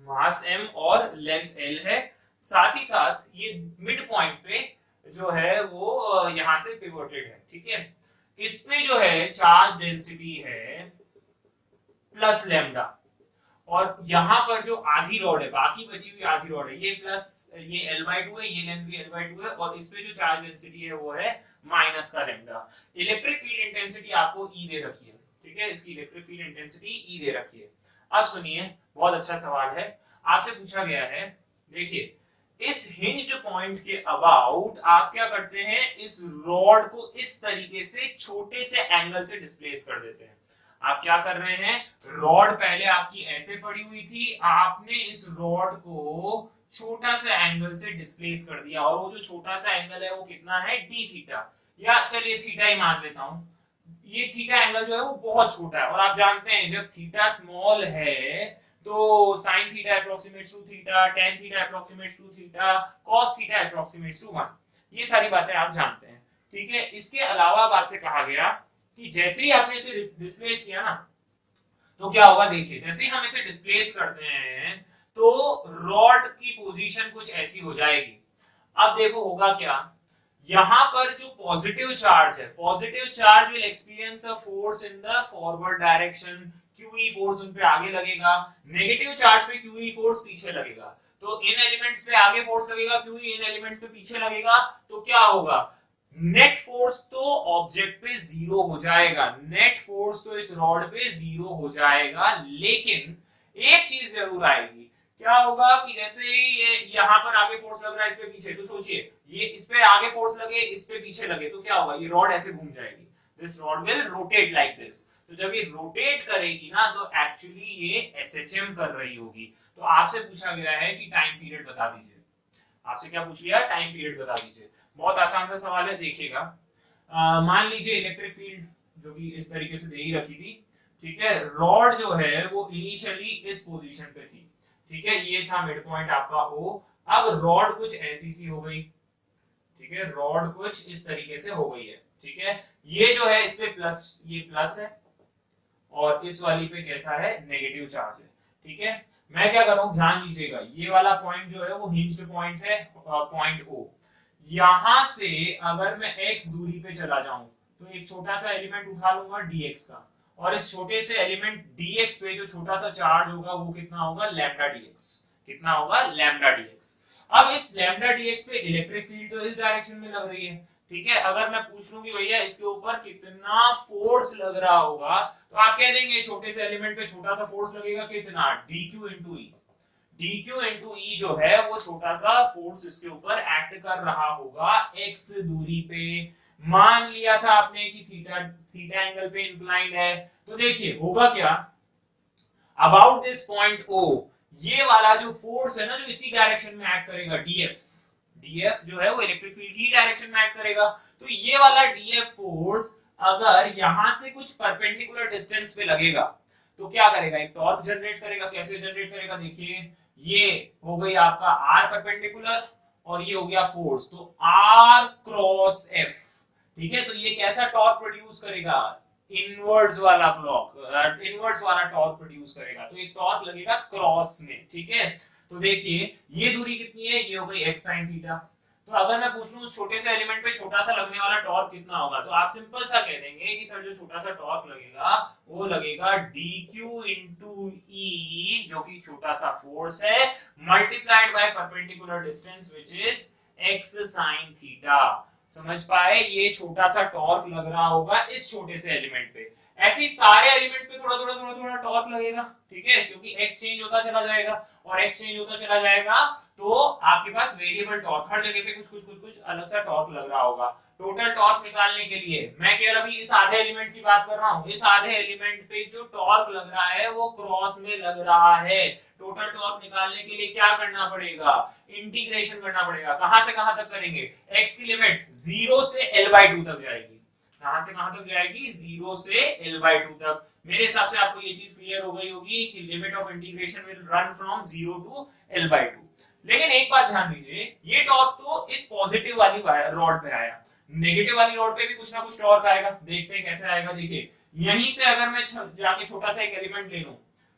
मास m और लेंथ l है। साथ ही साथ ये मिड पॉइंट पे जो है वो यहां से पिवोटेड है। ठीक है, इसमें जो है चार्ज डेंसिटी है प्लस लैम्डा और यहाँ पर जो आधी रॉड है, बाकी बची हुई आधी रॉड है, ये प्लस, ये L/2 है, ये लेंथ भी L/2 है और इसमें जो चार्ज डेंसिटी है वो है माइनस का लैम्डा। इलेक्ट्रिक फील्ड इंटेंसिटी आपको E दे रखी है। ठीक है, इसकी इलेक्ट्रिक फील्ड इंटेंसिटी E दे रखी है। अब सुनिए, बहुत अच्छा सवाल है, आपसे पूछा गया है, देखिए इस हिंज्ड पॉइंट के अबाउट आप क्या करते हैं, इस रॉड को इस तरीके से छोटे से एंगल से डिस्प्लेस कर देते हैं। आप क्या कर रहे हैं, रॉड पहले आपकी ऐसे पड़ी हुई थी, आपने इस रॉड को छोटा सा एंगल से डिस्प्लेस कर दिया और वो जो छोटा सा एंगल है वो कितना है, d थीटा, या चलिए थीटा ही मान लेता हूं। ये थीटा एंगल जो है वो बहुत छोटा है और आप जानते हैं जब थीटा स्मॉल है तो sin theta approximates to theta, tan theta approximates to theta, cos theta approximates to 1। ये सारी बातें आप जानते हैं। ठीक है, इसके अलावा आपसे कहा गया कि जैसे ही आपने इसे डिस्प्लेस किया ना तो क्या होगा, देखिए जैसे ही हम इसे डिस्प्लेस करते हैं तो रॉड की पोजीशन कुछ ऐसी हो जाएगी। अब देखो होगा क्या, यहां पर जो पॉजिटिव चार्ज है, positive charge will experience a force in the forward direction, QE force उन पे आगे लगेगा, नेगेटिव चार्ज पे QE फोर्स पीछे लगेगा। तो इन एलिमेंट्स पे आगे फोर्स लगेगा, QE इन एलिमेंट्स पे पीछे लगेगा, तो क्या होगा, नेट फोर्स तो ऑब्जेक्ट पे जीरो हो जाएगा, नेट फोर्स तो इस रॉड पे जीरो हो जाएगा। लेकिन एक चीज जरूर आएगी, क्या होगा कि जैसे ही ये यहाँ पर आगे फोर्स लग रहा है इस पे पीछे, तो सोचिए ये इस पे आगे फोर्स लगे इस पे पीछे लगे तो क्या होगा, ये रॉड ऐसे घूम जाएगी, this rod will rotate like this. तो जब ये रोटेट करेगी ना तो एक्चुअली ये एसएचएम कर रही होगी। तो आपसे पूछा गया है कि टाइम पीरियड बता दीजिए, आपसे क्या पूछ लिया, टाइम पीरियड बता दीजिए। बहुत आसान सा सवाल है, देखिएगा। मान लीजिए इलेक्ट्रिक फील्ड जो कि इस तरीके से दे ही रखी थी, ठीक है, रॉड जो है वो इनिशियली इस पोजीशन पे थी, ठीक है, ये था मिड पॉइंट आपका O। अब रॉड कुछ ऐसी सी हो गई, ठीक है, रॉड कुछ इस तरीके से हो गई है, ठीक है, ये जो है इस पे प्लस, ये प्लस है और इस वाली पे कैसा है, नेगेटिव चार्ज है, ठीक है। मैं क्या कर रहा हूं, ध्यान दीजिएगा, ये वाला पॉइंट जो है वो हिंज्ड पॉइंट है, पॉइंट O। यहां से अगर मैं x दूरी पे चला जाऊं तो एक छोटा सा एलिमेंट उठा लूंगा dx का, और इस छोटे से एलिमेंट dx पे जो छोटा सा चार्ज होगा वो कितना होगा, लैम्डा dx, कितना होगा, लैम्डा dx। अब इस लैम्डा dx पे इलेक्ट्रिक फील्ड तो इस डायरेक्शन में लग रही है, ठीक है। अगर मैं पूछ लूं कि भैया इसके ऊपर कितना फोर्स लग रहा होगा, तो आप कह देंगे छोटे से एलिमेंट पे छोटा सा फोर्स लगेगा, कितना, dq into e। dq into e जो है वो छोटा सा फोर्स इसके ऊपर एक्ट कर रहा होगा x दूरी पे। मान लिया था आपने कि थीटा थीटा एंगल पे इंक्लाइंड है, तो देखिए होगा क्या, अबाउट दिस पॉइंट O, ये वाला जो फोर्स है ना जो इसी डायरेक्शन में एक्ट करेगा, df जो है वो इलेक्ट्रिक फील्ड की डायरेक्शन में एक्ट करेगा। तो ये वाला df फोर्स अगर यहां से कुछ परपेंडिकुलर डिस्टेंस पे लगेगा तो क्या करेगा, एक टॉर्क जनरेट करेगा। कैसे जनरेट करेगा, देखिए ये हो गई आपका r परपेंडिकुलर और ये हो गया फोर्स, तो r क्रॉस f, ठीक है। तो ये कैसा टॉर्क प्रोड्यूस करेगा, इनवर्ड्स वाला ब्लॉक, इनवर्ड्स वाला टॉर्क प्रोड्यूस करेगा। तो एक टॉर्क लगेगा क्रॉस में, ठीक है। तो देखिए ये दूरी कितनी है, ये हो गई x sin थीटा। तो अगर मैं पूछ लूं उस छोटे से एलिमेंट पे छोटा सा लगने वाला टॉर्क कितना होगा, तो आप सिंपल सा कह देंगे कि सर जो छोटा सा टॉर्क लगेगा वो लगेगा dq into e, जो कि छोटा सा फोर्स है, multiplied by perpendicular distance which is x sin theta. समझ पाए, ये छोटा सा टॉर्क लग रहा होगा इस छोटे से एलिमेंट पे। ऐसे ही सारे एलिमेंट्स पे थोड़ा थोड़ा थोड़ा थोड़ा टॉर्क लगेगा, ठीक है, क्योंकि x चेंज होता चला जाएगा और x चेंज होता चला जाएगा तो आपके पास वेरिएबल टॉर्क, हर जगह पे कुछ अलग सा टॉर्क लग रहा होगा। टोटल टॉर्क निकालने के लिए मैं केवल अभी इस आधे एलिमेंट की बात कर रहा हूं, इस आधे एलिमेंट पे जो टॉर्क लग रहा है वो क्रॉस में लग रहा है। टोटल टॉर्क निकालने के लिए क्या करना पड़ेगा, इंटीग्रेशन करना पड़ेगा। कहां से कहां तक करेंगे, x की लिमिट 0 से l/2 तक जाएगी, कहां से कहां तक जाएगी, 0 से l/2 तक। मेरे हिसाब से आपको ये चीज क्लियर हो गई होगी कि limit of integration will run from 0 to l/2। लेकिन एक बात ध्यान दीजिए, ये टॉर्क तो इस पॉजिटिव वाली रॉड पे आया, नेगेटिव वाली रॉड पे भी कुछ ना कुछ टॉर्क आएगा। देखते हैं कैसे आएगा। देखिए यहीं से अगर मैं जाके छोटा सा एक एलिमेंट ले लूं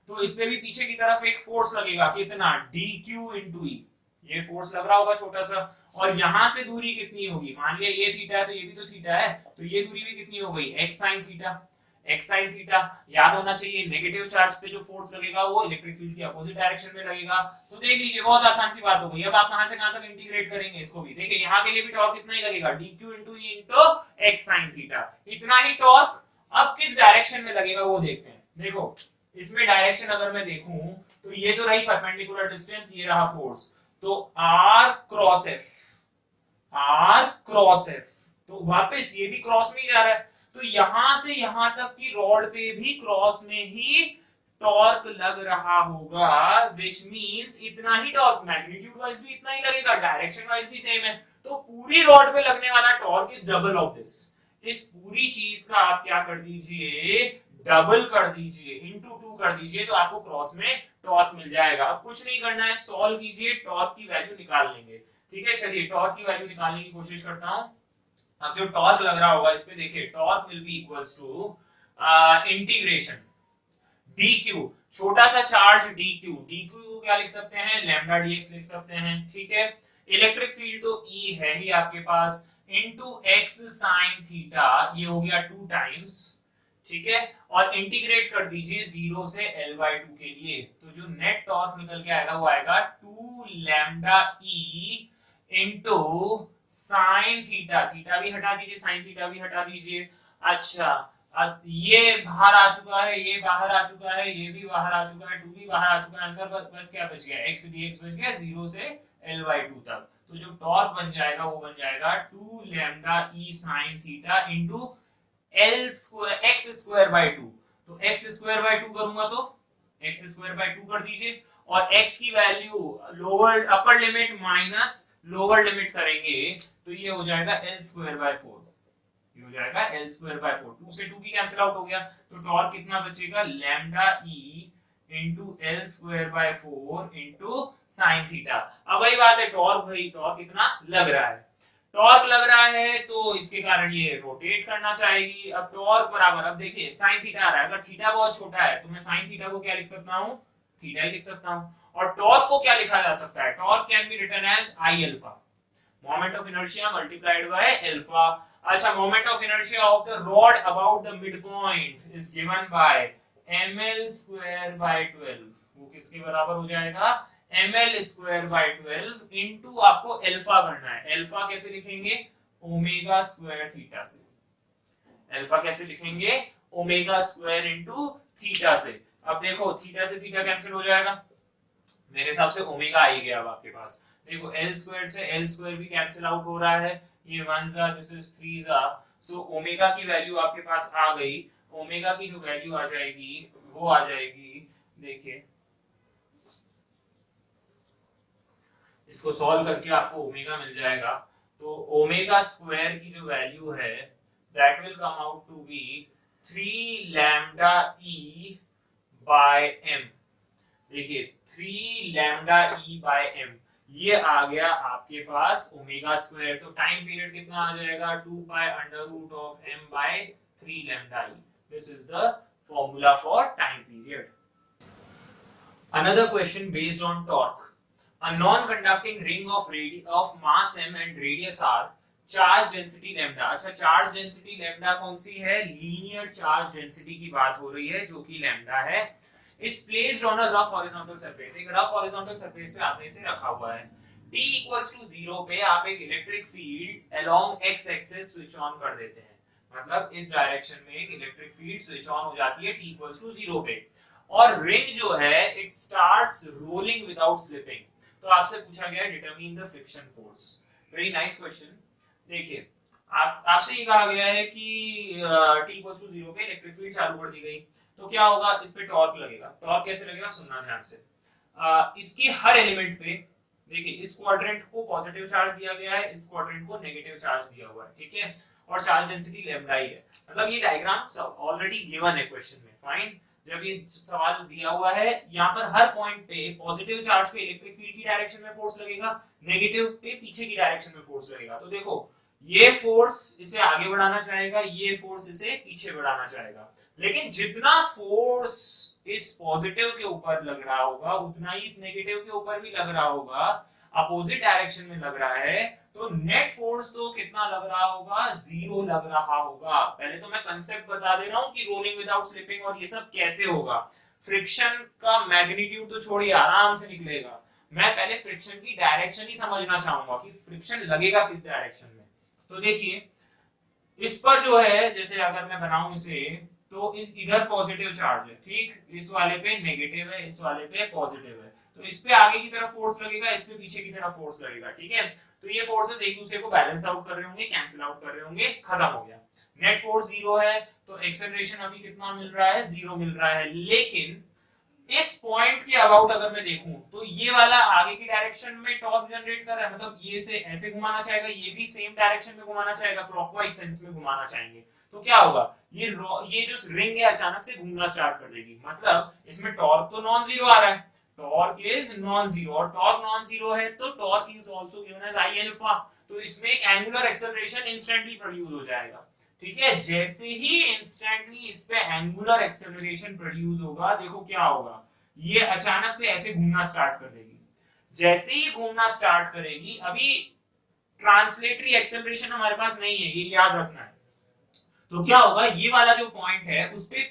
तो इस पे भी पीछे की तरफ एक फोर्स लगेगा, कितना, dq into e, ये फोर्स लग रहा होगा छोटा सा। और यहां से दूरी कितनी होगी, मान लिया ये थीटा है तो ये भी तो थीटा है, तो ये दूरी भी कितनी हो गई, x sin theta. x sin theta याद होना चाहिए, नेगेटिव चार्ज पे जो फोर्स लगेगा वो इलेक्ट्रिक फील्ड की अपोजिट डायरेक्शन में लगेगा। तो देख लीजिए बहुत आसान सी बात हो गई। अब आप कहां से कहां तक इंटीग्रेट करेंगे इसको भी, देखिए यहां के लिए भी टॉर्क इतना ही लगेगा, dq into e into x sin theta, इतना ही टॉर्क। अब किस डायरेक्शन में लगेगा वो देखते हैं। देखो इसमें डायरेक्शन अगर मैं देखूं तो ये तो रही परपेंडिकुलर डिस्टेंस, ये रहा फोर्स, तो r cross f, r cross f, तो वापस ये भी क्रॉस में ही जा रहा है, तो यहां से यहां तक की रॉड पे भी क्रॉस में ही टॉर्क लग रहा होगा, which means इतना ही टॉर्क, मैग्नीट्यूड वाइज भी इतना ही लगेगा, डायरेक्शन वाइज भी सेम है, तो पूरी रॉड पे लगने वाला torque is double of this. इस पूरी चीज का आप क्या कर दीजिए, डबल कर दीजिए, इंटू 2 कर दीजिए, तो आपको क्रॉस में टॉर्क मिल जाएगा। अब कुछ नहीं करना है, सॉल्व कीजिए, टॉर्क की वैल्यू निकाल लेंगे, ठीक है। चलिए टॉर्क की वैल्यू निकालने की कोशिश करता हूं। अब जो टॉर्क लग रहा होगा इस पे देखिए, torque will be equals to integration dq, छोटा सा चार्ज dq, dq को क्या लिख सकते हैं, लैम्डा dx लिख सकते हैं, ठीक है। इलेक्ट्रिक फील्ड तो E है ही आपके पास, इनटू x sin थीटा, ये हो गया 2 टाइम्स, ठीक है। और इंटीग्रेट कर दीजिए 0 से L/2 के लिए, तो जो नेट टॉर्क निकल के आएगा वो आएगा 2 lambda E into sine theta, theta भी हटा दीजिए, साइन थीटा भी हटा दीजिए। अच्छा, अब ये बाहर आ चुका है, ये बाहर आ चुका है, ये भी बाहर आ चुका है, 2 भी बाहर आ चुका है, अंदर बस क्या बच गया, x dx बच गया 0 से L/2 तक। तो जो टॉर्क बन जाएगा वो बन जाएगा 2 lambda E sin theta into L square x square by 2। तो x स्क्वायर बाय 2 करूंगा तो x स्क्वायर बाय 2 कर दीजिए, और x की value lower upper limit minus lower limit करेंगे तो ये हो जाएगा L स्क्वायर बाय 4, ये हो जाएगा L स्क्वायर बाय 4, 2 से 2 भी कैंसिल आउट हो गया, तो टॉर्क कितना बचेगा, lambda E into L square by 4 into sin theta. अब वही बात है, टॉर्क भाई टॉर्क कितना लग रहा है, टॉर्क लग रहा है तो इसके कारण ये रोटेट करना चाहेगी। अब टॉर्क बराबर, अब देखिए sin थीटा आ रहा है, अगर थीटा बहुत छोटा है तो मैं sin थीटा को क्या लिख सकता हूं, थीटा ही लिख सकता हूं। और टॉर्क को क्या लिखा जा सकता है, torque can be written as I alpha, moment of inertia multiplied by alpha. अच्छा, moment of inertia of the rod about the mid point is given by ml square by 12, वो किसके बराबर हो जाएगा, ml स्क्वायर बाय 12 इनटू आपको alpha करना है, alpha कैसे लिखेंगे, ओमेगा स्क्वायर थीटा से, अल्फा कैसे लिखेंगे, ओमेगा स्क्वायर इनटू थीटा से। अब देखो थीटा से थीटा कैंसिल हो जाएगा, मेरे हिसाब से ओमेगा आ ही गया अब आपके पास। देखो L स्क्वायर से L स्क्वायर भी कैंसिल आउट हो रहा है, ये 1 जा, दिस इज 3 जा, सो ओमेगा की वैल्यू आपके पास आ गई। ओमेगा की जो वैल्यू आ जाएगी वो आ जाएगी, देखिए इसको सॉल्व करके आपको ओमेगा मिल जाएगा। तो ओमेगा स्क्वायर की जो वैल्यू है that will come out to be 3 lambda E by m, देखिए 3 लैम्डा E बाय m, ये आ गया आपके पास ओमेगा स्क्वायर। तो टाइम पीरियड कितना आ जाएगा, 2 pi under root of m by 3 lambda E। This is the formula for time period. Another question based on torque. A non-conducting ring of mass m and radius r, charge density lambda। अच्छा, charge density lambda कौन सी है, linear charge density की बात हो रही है जो कि लैम्डा है। is placed on a rough horizontal surface, एक rough horizontal surface पे आपने इसे रखा हुआ है। t equals to 0 पे आप एक electric field along x axis switch on कर देते हैं, मतलब इस डायरेक्शन में एक इलेक्ट्रिक फील्ड स्विच ऑन हो जाती है t equals to 0 पे, और रिंग जो है it starts rolling without slipping. तो आपसे पूछा गया determine the friction force, very nice question. देखिए आपसे ये कहा गया है कि t इक्वल्स टू 0 पे इलेक्ट्रिक फील्ड चालू कर दी गई, तो क्या होगा, इस पे टॉर्क लगेगा। टॉर्क कैसे लगेगा, सुनना ध्यान से। इसके हर एलिमेंट पे देखिए, इस क्वाड्रेंट को पॉजिटिव चार्ज दिया गया है, इस क्वाड्रेंट को नेगेटिव चार्ज दिया हुआ है, ठीक है, और चार्ज डेंसिटी लैम्डा ही है। मतलब ये डायग्राम ऑलरेडी गिवन है क्वेश्चन में, फाइन। जब ये सवाल दिया हुआ है, यहाँ पर हर पॉइंट पे पॉजिटिव चार्ज पे इलेक्ट्रिक फील्ड की डायरेक्शन में फोर्स लगेगा, नेगेटिव पे पीछे की डायरेक्शन में फोर्स लगेगा। तो देखो ये फोर्स इसे आगे बढ़ाना चाहेगा, ये फोर्स इसे पीछे बढ़ाना चाहेगा, लेकिन जितना फोर्स इस पॉजिटिव के ऊपर लग रहा होगा उतना ही इस नेगेटिव के ऊपर भी लग रहा होगा, अपोजिट डायरेक्शन में लग रहा है, तो नेट फोर्स तो कितना लग रहा होगा, 0 लग रहा होगा। पहले तो मैं कंसेप्ट बता दे रहा हूं कि रोलिंग विदाउट स्लिपिंग और ये सब कैसे होगा। फ्रिक्शन का मैग्नीट्यूड तो छोड़िए, आराम से निकलेगा। मैं पहले फ्रिक्शन की डायरेक्शन ही समझना चाहूंगा कि फ्रिक्शन लगेगा किस डायरेक्शन में। तो देखिए इस पर जो है, जैसे अगर मैं बनाऊं इसे, तो इधर पॉजिटिव चार्ज है, ठीक, इस वाले पे नेगेटिव है, इस वाले पे पॉजिटिव है, तो इस पे आगे की तरफ फोर्स लगेगा, इस पे पीछे की तरफ फोर्स लगेगा, ठीक है। तो ये फोर्सेस एक दूसरे को बैलेंस आउट कर रहे होंगे, कैंसिल आउट कर रहे होंगे, खत्म हो गया। नेट फोर्स 0 है, तो एक्सेलरेशन अभी कितना मिल रहा है, 0 मिल रहा है। लेकिन इस पॉइंट के अबाउट अगर मैं देखूं तो ये वाला आगे की डायरेक्शन में टॉर्क जनरेट कर रहा है, मतलब ये से ऐसे घुमाना चाहेगा, ये भी सेम डायरेक्शन में घुमाना चाहेगा, क्लॉकवाइज सेंस में घुमाना चाहेंगे। तो क्या होगा, ये जो रिंग है अचानक से घूमना स्टार्ट कर देगी, मतलब इसमें टॉर्क तो नॉन जीरो आ रहा है, टॉर्क इज नॉन जीरो, और टॉर्क नॉन जीरो है तो torque is also given as I alpha. तो इसमें एक एंगुलर एक्सेलरेशन इंस्टेंटली प्रोड्यूस हो जाएगा, ठीक है, जैसे ही इंस्टेंटली इस पे एंगुलर एक्सेलरेशन प्रोड्यूस होगा, देखो क्या होगा, ये अचानक से ऐसे घूमना स्टार्ट कर देगी। जैसे ही घूमना स्टार्ट करेगी, अभी ट्रांसलेटरी एक्सेलरेशन हमारे पास नहीं है, ये याद रखना है। तो क्या होगा, ये वाला जो पॉइंट है उस पे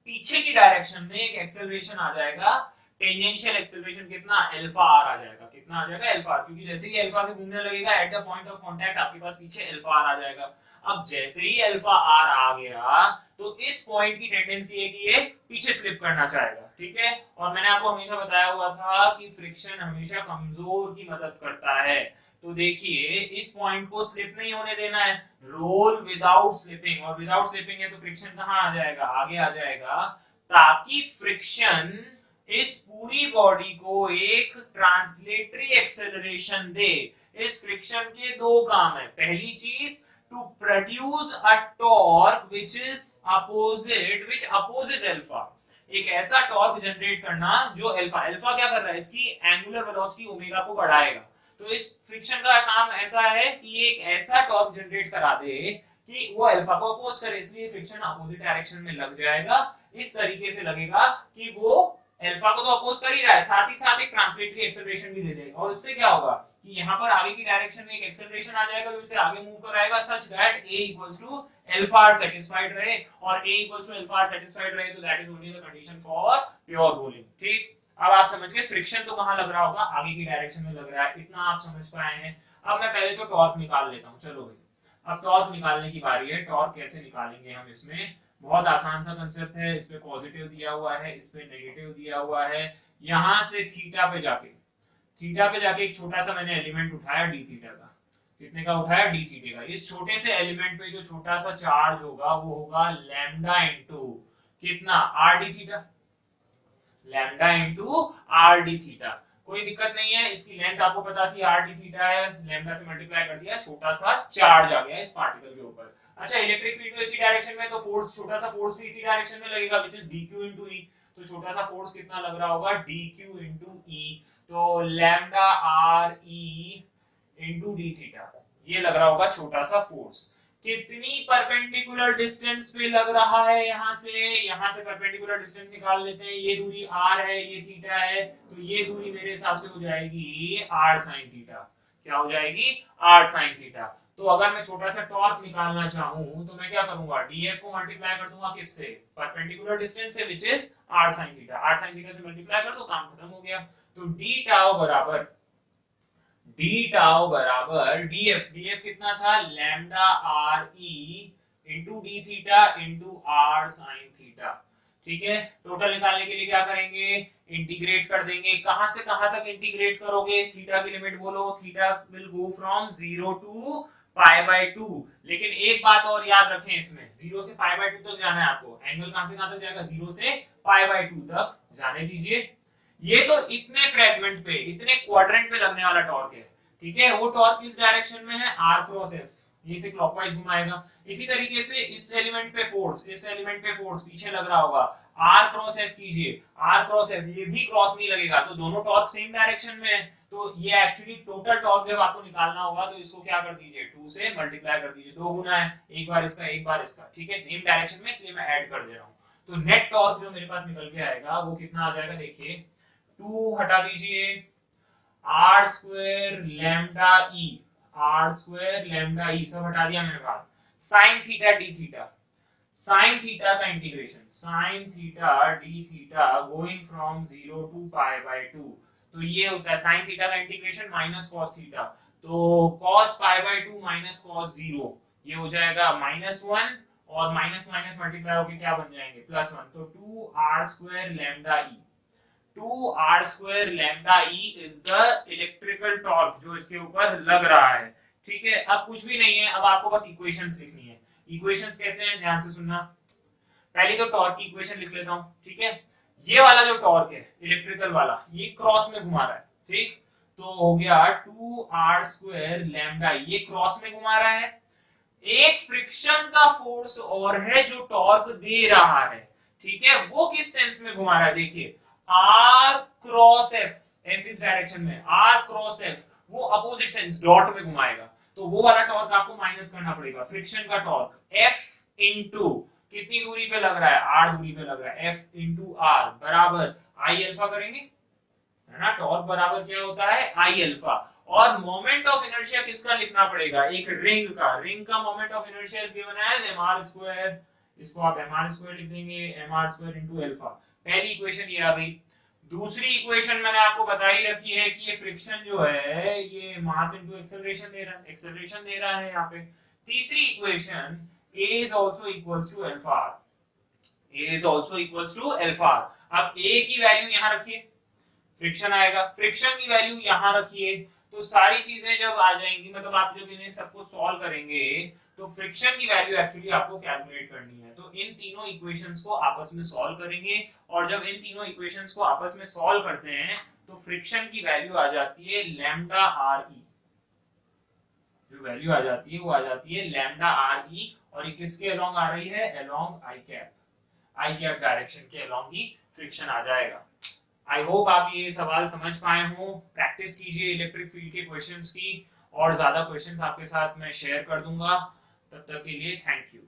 पीछे की डायरेक्शन में एक एक्सेलरेशन आ जाएगा, टेंजेंशियल एक्सेलरेशन कितना, अल्फा आर आ जाएगा। कितना आ जाएगा, अल्फा आर, क्योंकि जैसे ही अल्फा से घूमने लगेगा at the point of contact आपके पास पीछे अल्फा आर आ जाएगा। अब जैसे ही अल्फा आर आ गया तो इस पॉइंट की टेंडेंसी है कि ये पीछे स्लिप करना चाहेगा, ठीक है। और मैंने आपको हमेशा बताया हुआ था कि फ्रिक्शन हमेशा कमजोर की मदद करता है। तो देखिए इस पॉइंट को स्लिप नहीं होने देना है, रोल विदाउट स्लिपिंग, और विदाउट स्लिपिंग है तो फ्रिक्शन कहां आ जाएगा, आगे आ जाएगा, ताकि फ्रिक्शन इस पूरी बॉडी को एक ट्रांसलेटरी एक्सेलरेशन दे। इस फ्रिक्शन के दो काम है, पहली चीज to produce a torque which opposes alpha, एक ऐसा टॉर्क जनरेट करना जो अल्फा क्या कर रहा है, इसकी एंगुलर वेलोसिटी ओमेगा को बढ़ाएगा। तो इस फ्रिक्शन का काम ऐसा है कि एक ऐसा टॉर्क जनरेट करा दे कि वो अल्फा को अपोज करे, इसलिए फ्रिक्शन अपोजिट डायरेक्शन में लग जाएगा। इस तरीके से लगेगा कि वो अल्फा को तो अपोज कर ही रहा है, साथ ही साथ एक ट्रांसलेटरी एक्सेलरेशन भी दे देगा, और उससे क्या होगा कि यहाँ पर आगे की डायरेक्शन में एक एक्सेलरेशन आ जाएगा जो इसे आगे मूव कराएगा such that a equals to alpha r satisfied रहे, और a equals to alpha r satisfied रहे, तो that is only the condition for pure rolling. ठीक, अब आप समझ गए फ्रिक्शन तो कहां लग रहा होगा, आगे की डायरेक्शन में लग रहा है, इतना आप समझ पाए हैं। अब मैं पहले तो टॉर्क निकाल लेता हूं, चलो भाई अब टॉर्क निकालने की बारी है। टॉर्क कैसे निकालेंगे हम, इसमें बहुत आसान सा कंसेप्ट है, इस पे पॉजिटिव दिया हुआ है, इस पे नेगेटिव दिया हुआ है। यहां से थीटा पे जाके एक छोटा सा मैंने एलिमेंट उठाया डी थीटा का, कितने का उठाया, डी थीटा का। इस छोटे से एलिमेंट पे जो छोटा सा चार्ज होगा वो होगा लैम्डा इनटू कितना, R D theta, lambda into R D theta. कोई दिक्कत नहीं है, इसकी लेंथ आपको पता थी आर डी थीटा है, लैम्डा से मल्टीप्लाई कर दिया, छोटा सा चार्ज आ गया इस पार्टिकल के ऊपर। अच्छा, इलेक्ट्रिक फील्ड तो इसी डायरेक्शन में, तो फोर्स, छोटा सा फोर्स भी इसी डायरेक्शन में लगेगा which is dq into e। तो छोटा सा फोर्स कितना लग रहा होगा, dq इनटू e, तो लैम्डा आर ई इनटू डी थीटा, ये लग रहा होगा छोटा सा फोर्स। कितनी परपेंडिकुलर डिस्टेंस पे लग रहा है, यहां से परपेंडिकुलर डिस्टेंस निकाल लेते हैं। ये दूरी r है, ये थीटा है, तो ये दूरी मेरे हिसाब से हो जाएगी r sin थीटा। क्या हो जाएगी, r sin थीटा। तो अगर मैं छोटा सा टॉर्क निकालना चाहूं तो मैं क्या करूंगा, df को मल्टीप्लाई कर दूंगा किससे, परपेंडिकुलर डिस्टेंस से which is r sin theta. r sin theta से मल्टीप्लाई कर दो, काम खत्म हो गया। तो d टाउ बराबर df कितना था, lambda r E into d theta into r sine theta. ठीक है, टोटल निकालने के लिए क्या करेंगे, इंटीग्रेट कर देंगे। कहां से कहां तक इंटीग्रेट करोगे, थीटा की लिमिट बोलो, theta will go from 0 to pi by 2। लेकिन एक बात और याद रखें, इसमें 0 से पाई बाय 2 तक जाना है आपको। एंगल कहां से कहां तक जाएगा, 0 से पाई बाय 2 तक जाने दीजिए। ये तो इतने फ्रैगमेंट पे, इतने क्वाड्रेंट पे लगने वाला टॉर्क है, ठीक है। वो टॉर्क किस डायरेक्शन में है, r क्रॉस f, ये से क्लॉकवाइज घुमाएगा। इसी तरीके से इस एलिमेंट पे फोर्स, पीछे लग रहा होगा, r क्रॉस f कीजिए, r क्रॉस f, ये भी क्रॉस नहीं लगेगा, तो दोनों टॉर्क सेम डायरेक्शन में है। तो ये एक्चुअली टोटल टॉर्क जब आपको निकालना होगा तो इसको क्या कर दीजिए, 2 से मल्टीप्लाई कर दीजिए, 2 गुना है, एक बार इसका एक बार इसका, ठीक है, सेम डायरेक्शन में, इसलिए मैं ऐड कर दे रहा हूं। तो नेट टॉर्क जो मेरे पास निकल के आएगा वो कितना आ जाएगा, देखिए 2 हटा दीजिए, r स्क्वायर लैम्डा e, सब हटा दिया मैंने बात, sin theta d theta, sin theta का integration, sin theta d theta going from 0 to pi by 2, तो ये होता है sin थीटा का इंटीग्रेशन माइनस cos थीटा, तो cos pi by 2 minus cos 0, ये हो जाएगा -1, और माइनस माइनस मल्टीप्लाई होके क्या बन जाएंगे, +1, तो 2r square lambda e, 2r square lambda e is the electrical torque जो इसके ऊपर लग रहा है। ठीक है, अब कुछ भी नहीं है, अब आपको बस इक्वेशंस लिखनी है। इक्वेशंस कैसे हैं, ध्यान से सुनना। पहले तो टॉर्क की इक्वेशन लिख लेता हूं, ठीक है। ये वाला जो टॉर्क है इलेक्ट्रिकल वाला, ये क्रॉस में घुमा रहा है, ठीक, तो हो गया 2r स्क्वायर लैम्डा, ये क्रॉस में घुमा रहा है। एक फ्रिक्शन का फोर्स और है जो टॉर्क दे रहा है, ठीक है, वो किस सेंस में घुमा रहा है, देखिए r क्रॉस f, f इस डायरेक्शन में, r क्रॉस f, वो अपोजिट सेंस डॉट में घुमाएगा। तो वो वाला टॉर्क आपको माइनस करना पड़ेगा। फ्रिक्शन का टॉर्क F इंटू कितनी दूरी पे लग रहा है, r दूरी पे लग रहा है, F इंटू r बराबर I अल्फा करेंगे, है ना। टॉर्क बराबर क्या होता है, I अल्फा। और मोमेंट ऑफ इनर्शिया किसका लिखना पड़ेगा, एक रिंग का moment of inertia is given as mr², इसको आप mr² लिख देंगे, mr² इंटू अल्फा। पहली इक्वेशन ये आ गई। दूसरी इक्वेशन मैंने आपको बता ही रखी है कि ये फ्रिक्शन जो है ये मास इनटू एक्सेलरेशन दे रहा है, एक्सेलरेशन दे रहा है यहाँ पे। तीसरी equation A is also equals to alpha r, A is also equals to alpha r। अब A की वैल्यू यहाँ रखिए, फ्रिक्शन आएगा, फ्रिक्शन की वैल्यू यहाँ रखिए, तो सारी चीजें जब आ जाएंगी, मतलब आप जब इन्हें सबको सॉल्व करेंगे तो फ्रिक्शन की वैल्यू एक्चुअली आपको कैलकुलेट करनी है। तो इन तीनों इक्वेशंस को आपस में सॉल्व करेंगे, और जब इन तीनों इक्वेशंस को आपस में सॉल्व करते हैं तो फ्रिक्शन की वैल्यू आ जाती है लैम्डा आर ई, जो वैल्यू आ जाती है वो आ जाती है लैम्डा आर ई, और ये किसके अलोंग आ रही है, अलोंग आई कैप डायरेक्शन के अलोंग ही फ्रिक्शन आ जाएगा। आई होप आप ये सवाल समझ पाए हो। प्रैक्टिस कीजिए इलेक्ट्रिक फील्ड के क्वेश्चंस की, और ज्यादा क्वेश्चंस आपके साथ मैं शेयर कर दूंगा। तब तक के लिए थैंक यू।